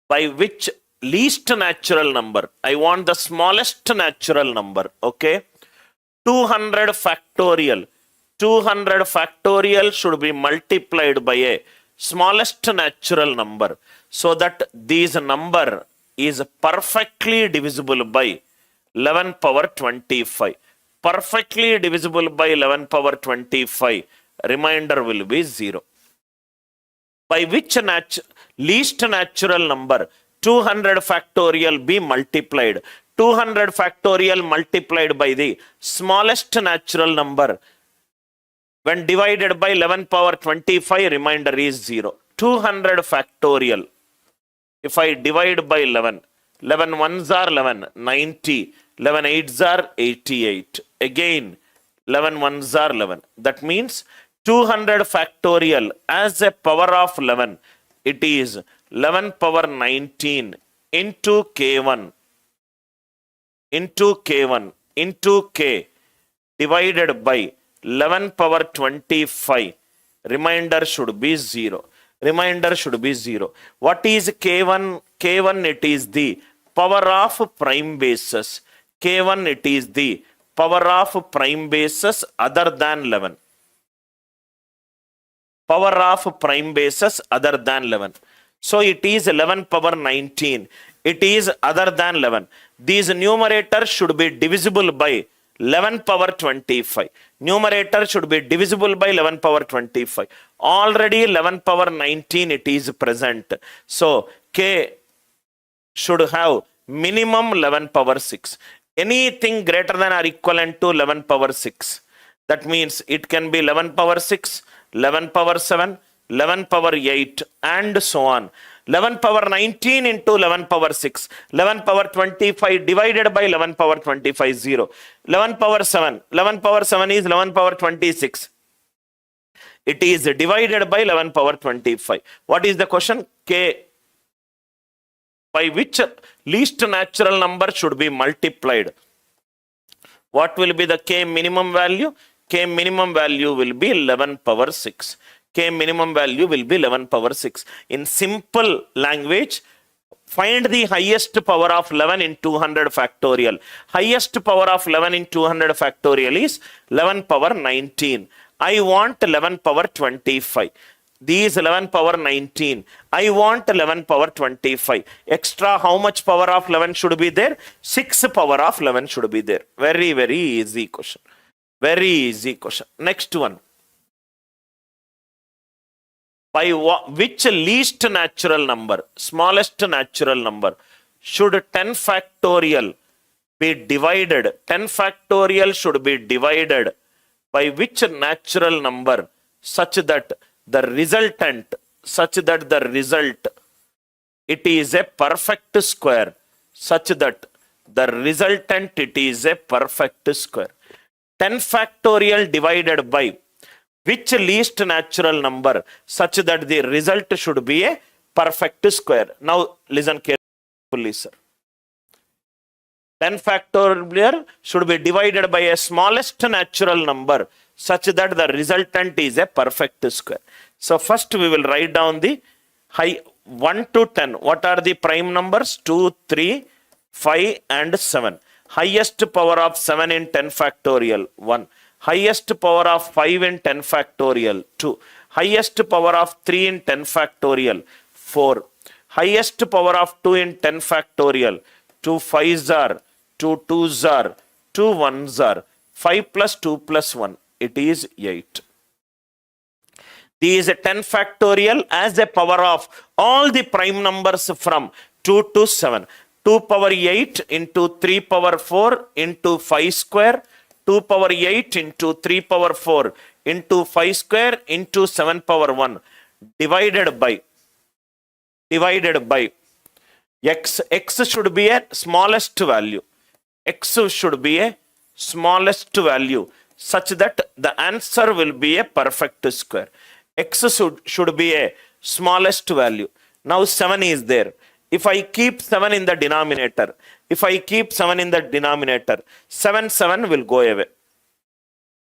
By which least natural number? I want the smallest natural number. Okay. 200 factorial. 200 factorial should be multiplied by a smallest natural number, so that this number is perfectly divisible by 11 power 25. Perfectly divisible by 11 power 25. Remainder will be 0. by which least natural number 200 factorial be multiplied. 200 factorial multiplied by the smallest natural number. When divided by 11 power 25, remainder is 0. 200 factorial. If I divide by 11, 11 ones are 11, 90. 11 eights are 88. Again, 11 ones are 11. That means 200 factorial as a power of 11. It is 11 power 19 into K1 into K1 into K divided by 11 power 25. Remainder should be 0. Remainder should be 0. What is K1? K1, it is the power of prime bases. K1, it is the power of prime bases other than 11. Power of prime bases other than 11. So it is 11 power 19. It is other than 11. These numerators should be divisible by 11 power 25. Numerator should be divisible by 11 power 25. Already 11 power 19 it is present. So K should have minimum 11 power 6. Anything greater than or equivalent to 11 power 6. That means it can be 11 power 6, 11 power 7, 11 power 8 and so on. 11 power 19 into 11 power 6. 11 power 25 divided by 11 power 25 0. 11 power 7. 11 power 7 is 11 power 26. It is divided by 11 power 25. What is the question? K. By which least natural number should be multiplied? What will be the K minimum value? K minimum value will be 11 power 6. K minimum value will be 11 power 6. In simple language, find the highest power of 11 in 200 factorial. Highest power of 11 in 200 factorial is 11 power 19. I want 11 power 25. These 11 power 19. I want 11 power 25. Extra how much power of 11 should be there? 6 power of 11 should be there. Very, very easy question. Very easy question. Next one. By which least natural number, smallest natural number, should 10 factorial be divided? 10 factorial should be divided by which natural number such that the resultant, it is a perfect square, such that the resultant, it is a perfect square. 10 factorial divided by which least natural number such that the result should be a perfect square. Now listen carefully, sir. 10 factorial should be divided by a smallest natural number such that the resultant is a perfect square. So first we will write down the high 1 to 10. What are the prime numbers? 2, 3, 5 and 7. Highest power of 7 in 10 factorial 1. Highest power of 5 in 10 factorial 2. Highest power of 3 in 10 factorial 4. Highest power of 2 in 10 factorial 2 5s are, 2 2s are, 2 1s are. 5 plus 2 plus 1. It is 8. These 10 factorial as a power of all the prime numbers from 2 to 7. 2 power 8 into 3 power 4 into 5 square. 2 power 8 into 3 power 4 into 5 square into 7 power 1 divided by x. X should be a smallest value. X should be a smallest value such that the answer will be a perfect square. X should be a smallest value. Now 7 is there. If I keep 7 in the denominator, 7 7 will go away.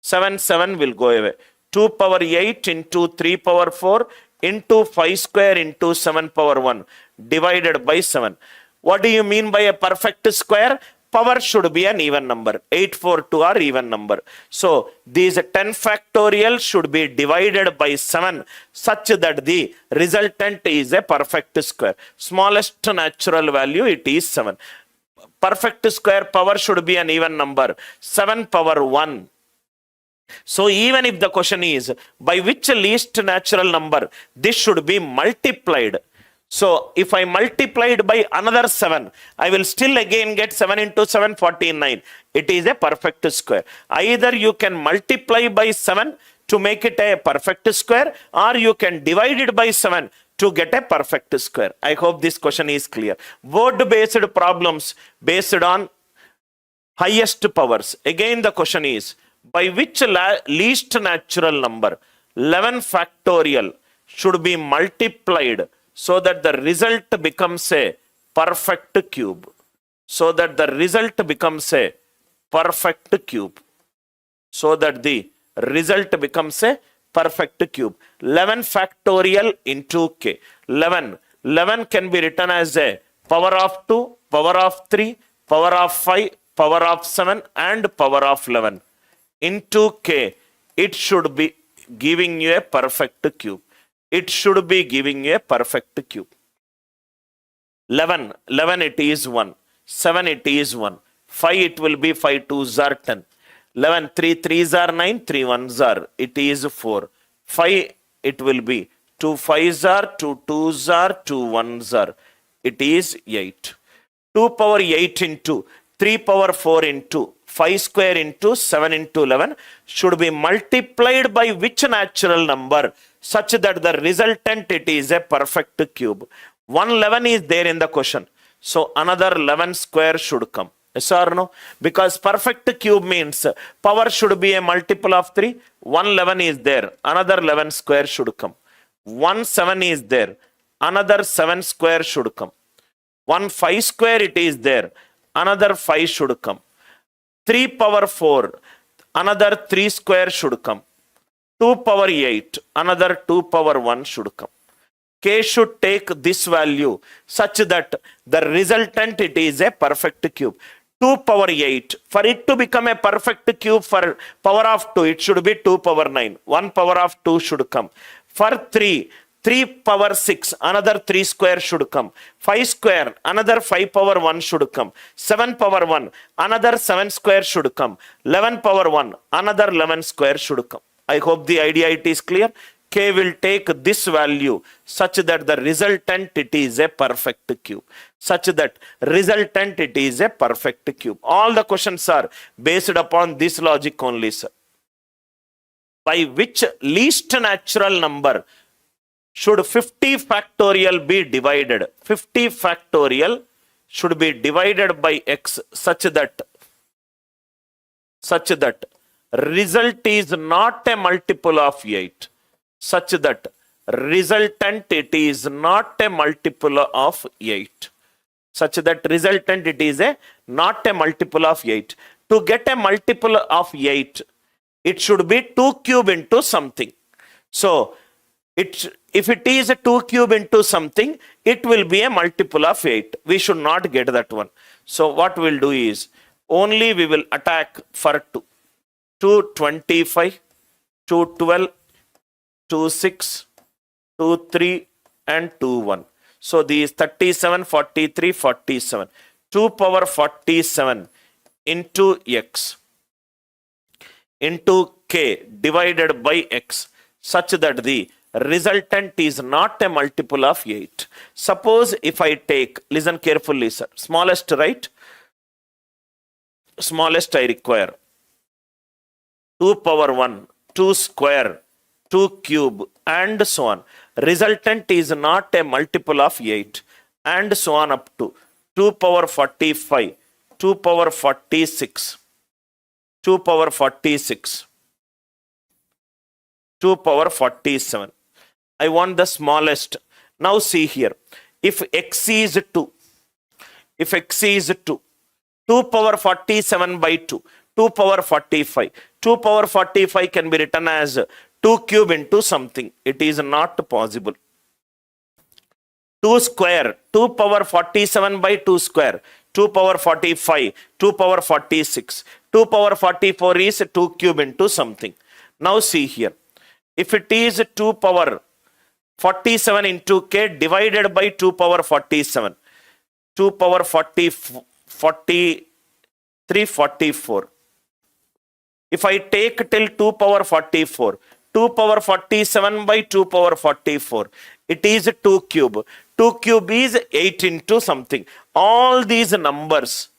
7 7 will go away. 2 power 8 into 3 power 4 into 5 square into 7 power 1 divided by 7. What do you mean by a perfect square? Power should be an even number. 8 4 2 are even number. So these 10 factorial should be divided by 7 such that the resultant is a perfect square. Smallest natural value, it is 7. Perfect square power should be an even number. 7 power 1 So even if the question is by which least natural number this should be multiplied. So if I multiplied by another 7, I will still again get 7 into 7, 49. It is a perfect square. Either you can multiply by 7 to make it a perfect square, or you can divide it by 7 to get a perfect square. I hope this question is clear. Word-based problems based on highest powers. Again the question is, by which least natural number 11 factorial should be multiplied so that the result becomes a perfect cube? So that the result becomes a perfect cube. So that the result becomes a perfect cube. 11 factorial into k. 11 can be written as a power of 2, power of 3, power of 5, power of 7 and power of 11 into k. It should be giving you a perfect cube. It should be giving you a perfect cube. 11 it is 1. 7 it is 1. 5 it will be 5 2s are 10. 11 3 3s are 9. 3 1s are. It is 4. 5 it will be 2 5s are. 2 2s are. 2 1s are. It is 8. 2 power 8 into 3 power 4 into 5 square into 7 into 11 should be multiplied by which natural number such that the resultant it is a perfect cube. 111 is there in the question. So another 11 square should come. Yes or no? Because perfect cube means power should be a multiple of 3. 111 is there. Another 11 square should come. 17 is there. Another 7 square should come. 5 square it is there. Another 5 should come. 3 power 4. Another 3 square should come. 2 power 8. Another 2 power 1 should come. K should take this value such that the resultant it is a perfect cube. 2 power 8. For it to become a perfect cube for power of 2, it should be 2 power 9. 1 power of 2 should come. For 3 power 6, another 3 square should come. 5 square, another 5 power 1 should come. 7 power 1, another 7 square should come. 11 power 1, another 11 square should come. I hope the idea it is clear. K will take this value such that the resultant it is a perfect cube. Such that resultant it is a perfect cube. All the questions are based upon this logic only, sir. By which least natural number should 50 factorial be divided? 50 factorial should be divided by x such that result is not a multiple of 8. Such that resultant it is not a multiple of 8. Such that resultant it is not a multiple of 8. To get a multiple of 8, it should be 2 cube into something. So, if it is a 2 cube into something, it will be a multiple of 8. We should not get that one. So, what we will do is, only we will attack for 2. 225, 212, 26, 23 and 21. So these 37, 43, 47. 2 power 47 into x into k divided by x such that the resultant is not a multiple of 8. Suppose if I take, listen carefully sir, smallest, right? Smallest I require 2 power 1, 2 square, 2 cube and so on. Resultant is not a multiple of 8 and so on up to 2 power 45, 2 power 46, 2 power 46, 2 power 47. I want the smallest. Now see here, if x is 2, if x is 2, 2 power 47 by 2, 2 power 45. 2 power 45 can be written as 2 cube into something. It is not possible. 2 square, 2 power 47 by 2 square, 2 power 45, 2 power 46. 2 power 44 is 2 cube into something. Now see here. If it is 2 power 47 into k divided by 2 power 47, 2 power 43, 44. If I take till 2 power 44, 2 power 47 by 2 power 44, it is 2 cube. 2 cube is 8 into something. All these numbers,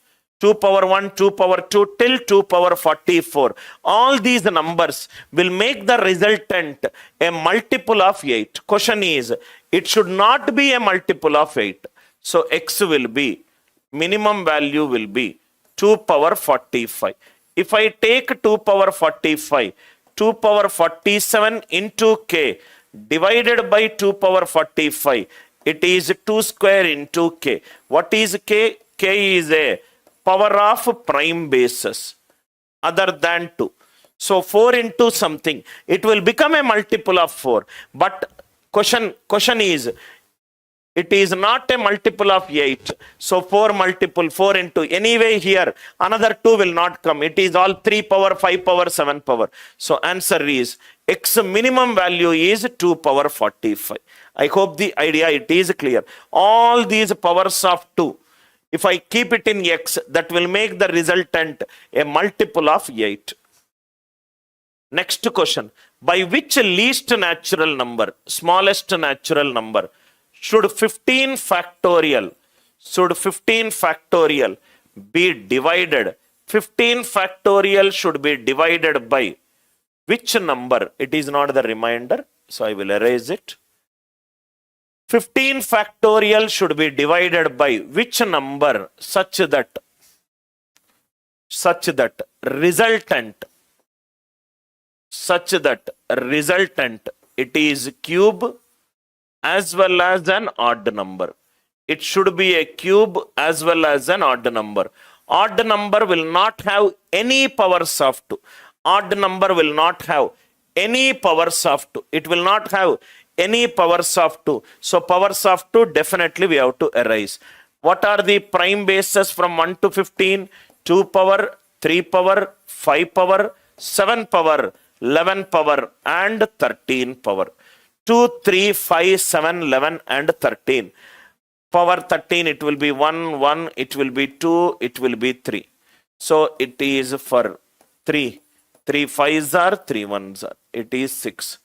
2 power 1, 2 power 2 till 2 power 44, all these numbers will make the resultant a multiple of 8. Question is, it should not be a multiple of 8. So x will be, minimum value will be 2 power 45. If I take 2 power 45, 2 power 47 into k divided by 2 power 45, it is 2 square into k. What is k? K is a power of prime bases other than 2. So 4 into something, it will become a multiple of 4. But question is, it is not a multiple of 8. So 4 multiple, 4 into, anyway here, another 2 will not come. It is all 3 power, 5 power, 7 power. So answer is, x minimum value is 2 power 45. I hope the idea, it is clear. All these powers of 2, if I keep it in x, that will make the resultant a multiple of 8. Next question. By which least natural number, smallest natural number, should 15 factorial be divided? 15 factorial should be divided by which number? It is not the remainder, so I will erase it. 15 factorial should be divided by which number such that resultant it is cube as well as an odd number. It should be a cube as well as an odd number. Odd number will not have any powers of 2. Odd number will not have any powers of 2. It will not have any powers of 2. So powers of 2 definitely we have to erase. What are the prime bases from 1 to 15? 2 power, 3 power, 5 power, 7 power, 11 power and 13 power. 2, 3, 5, 7, 11 and 13. Power 13, it will be 1, 1, it will be 2, it will be 3. So it is for 3. 3 5s are, 3 1s are. It is 6.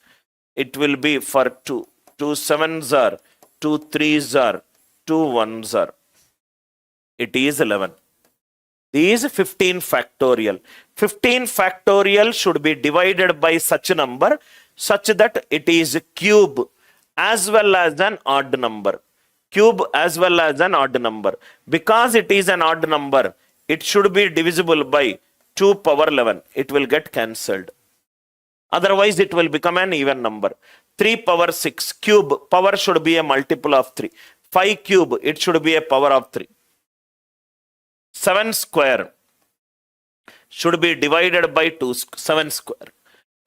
It will be for 2. 2 7s are, 2 3s are, 2 1s are. It is 11. These 15 factorial. 15 factorial should be divided by such a number such that it is cube as well as an odd number. Cube as well as an odd number. Because it is an odd number, it should be divisible by 2 power 11. It will get cancelled. Otherwise, it will become an even number. 3 power 6 cube, power should be a multiple of 3. 5 cube, it should be a power of 3. 7 square should be divided by 2, 7 square.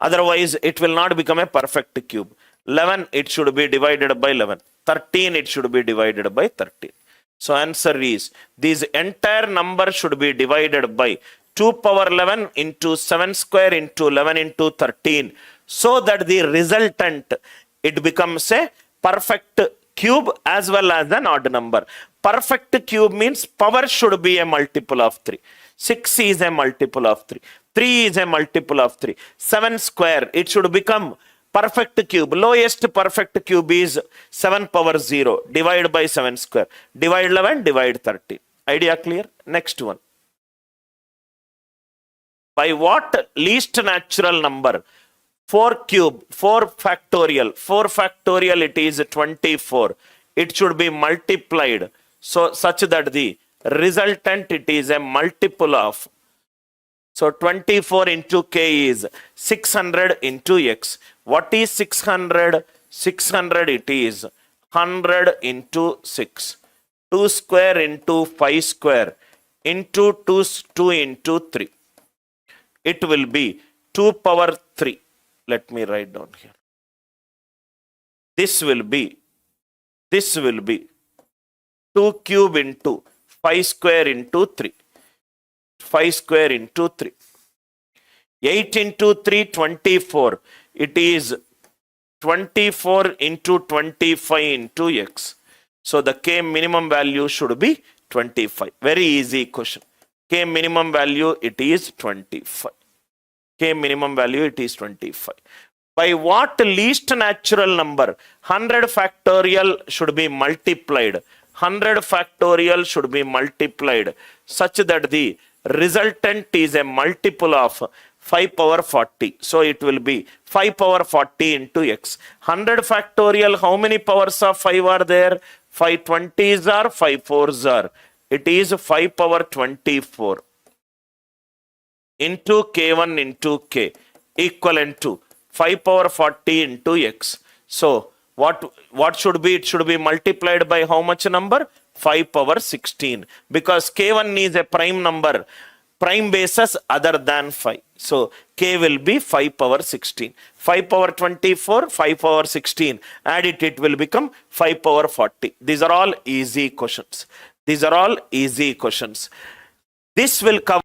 Otherwise, it will not become a perfect cube. 11, it should be divided by 11. 13, it should be divided by 13. So answer is, these entire number should be divided by 2 power 11 into 7 square into 11 into 13. So that the resultant, it becomes a perfect cube as well as an odd number. Perfect cube means power should be a multiple of 3. 6 is a multiple of 3. 3 is a multiple of 3. 7 square, it should become perfect cube. Lowest perfect cube is 7 power 0. Divide by 7 square. Divide 11, divide 13. Idea clear? Next one. By what least natural number? 4 cube, 4 factorial. 4 factorial, it is 24. It should be multiplied. So such that the resultant, it is a multiple of. So 24 into k is 600 into x. What is 600? 600, it is 100 into 6. 2 square into 5 square into 2 into 3. It will be 2 power 3. Let me write down here. This will be 2 cube into 5 square into 3. 5 square into 3. 8 into 3, 24. It is 24 into 25 into x. So the k minimum value should be 25. Very easy question. K minimum value, it is 25. K minimum value, it is 25. By what least natural number 100 factorial should be multiplied? 100 factorial should be multiplied such that the resultant is a multiple of 5 power 40. So it will be 5 power 40 into x. 100 factorial, how many powers of 5 are there? 5 20s are, 5 4s are. It is 5 power 24 into k1 into k equivalent to 5 power 40 into x. So what should be? It should be multiplied by how much number? 5 power 16, because k1 is a prime number, prime basis other than 5. So k will be 5 power 16. 5 power 24, 5 power 16. Add it, it will become 5 power 40. These are all easy questions. These are all easy questions. This will cover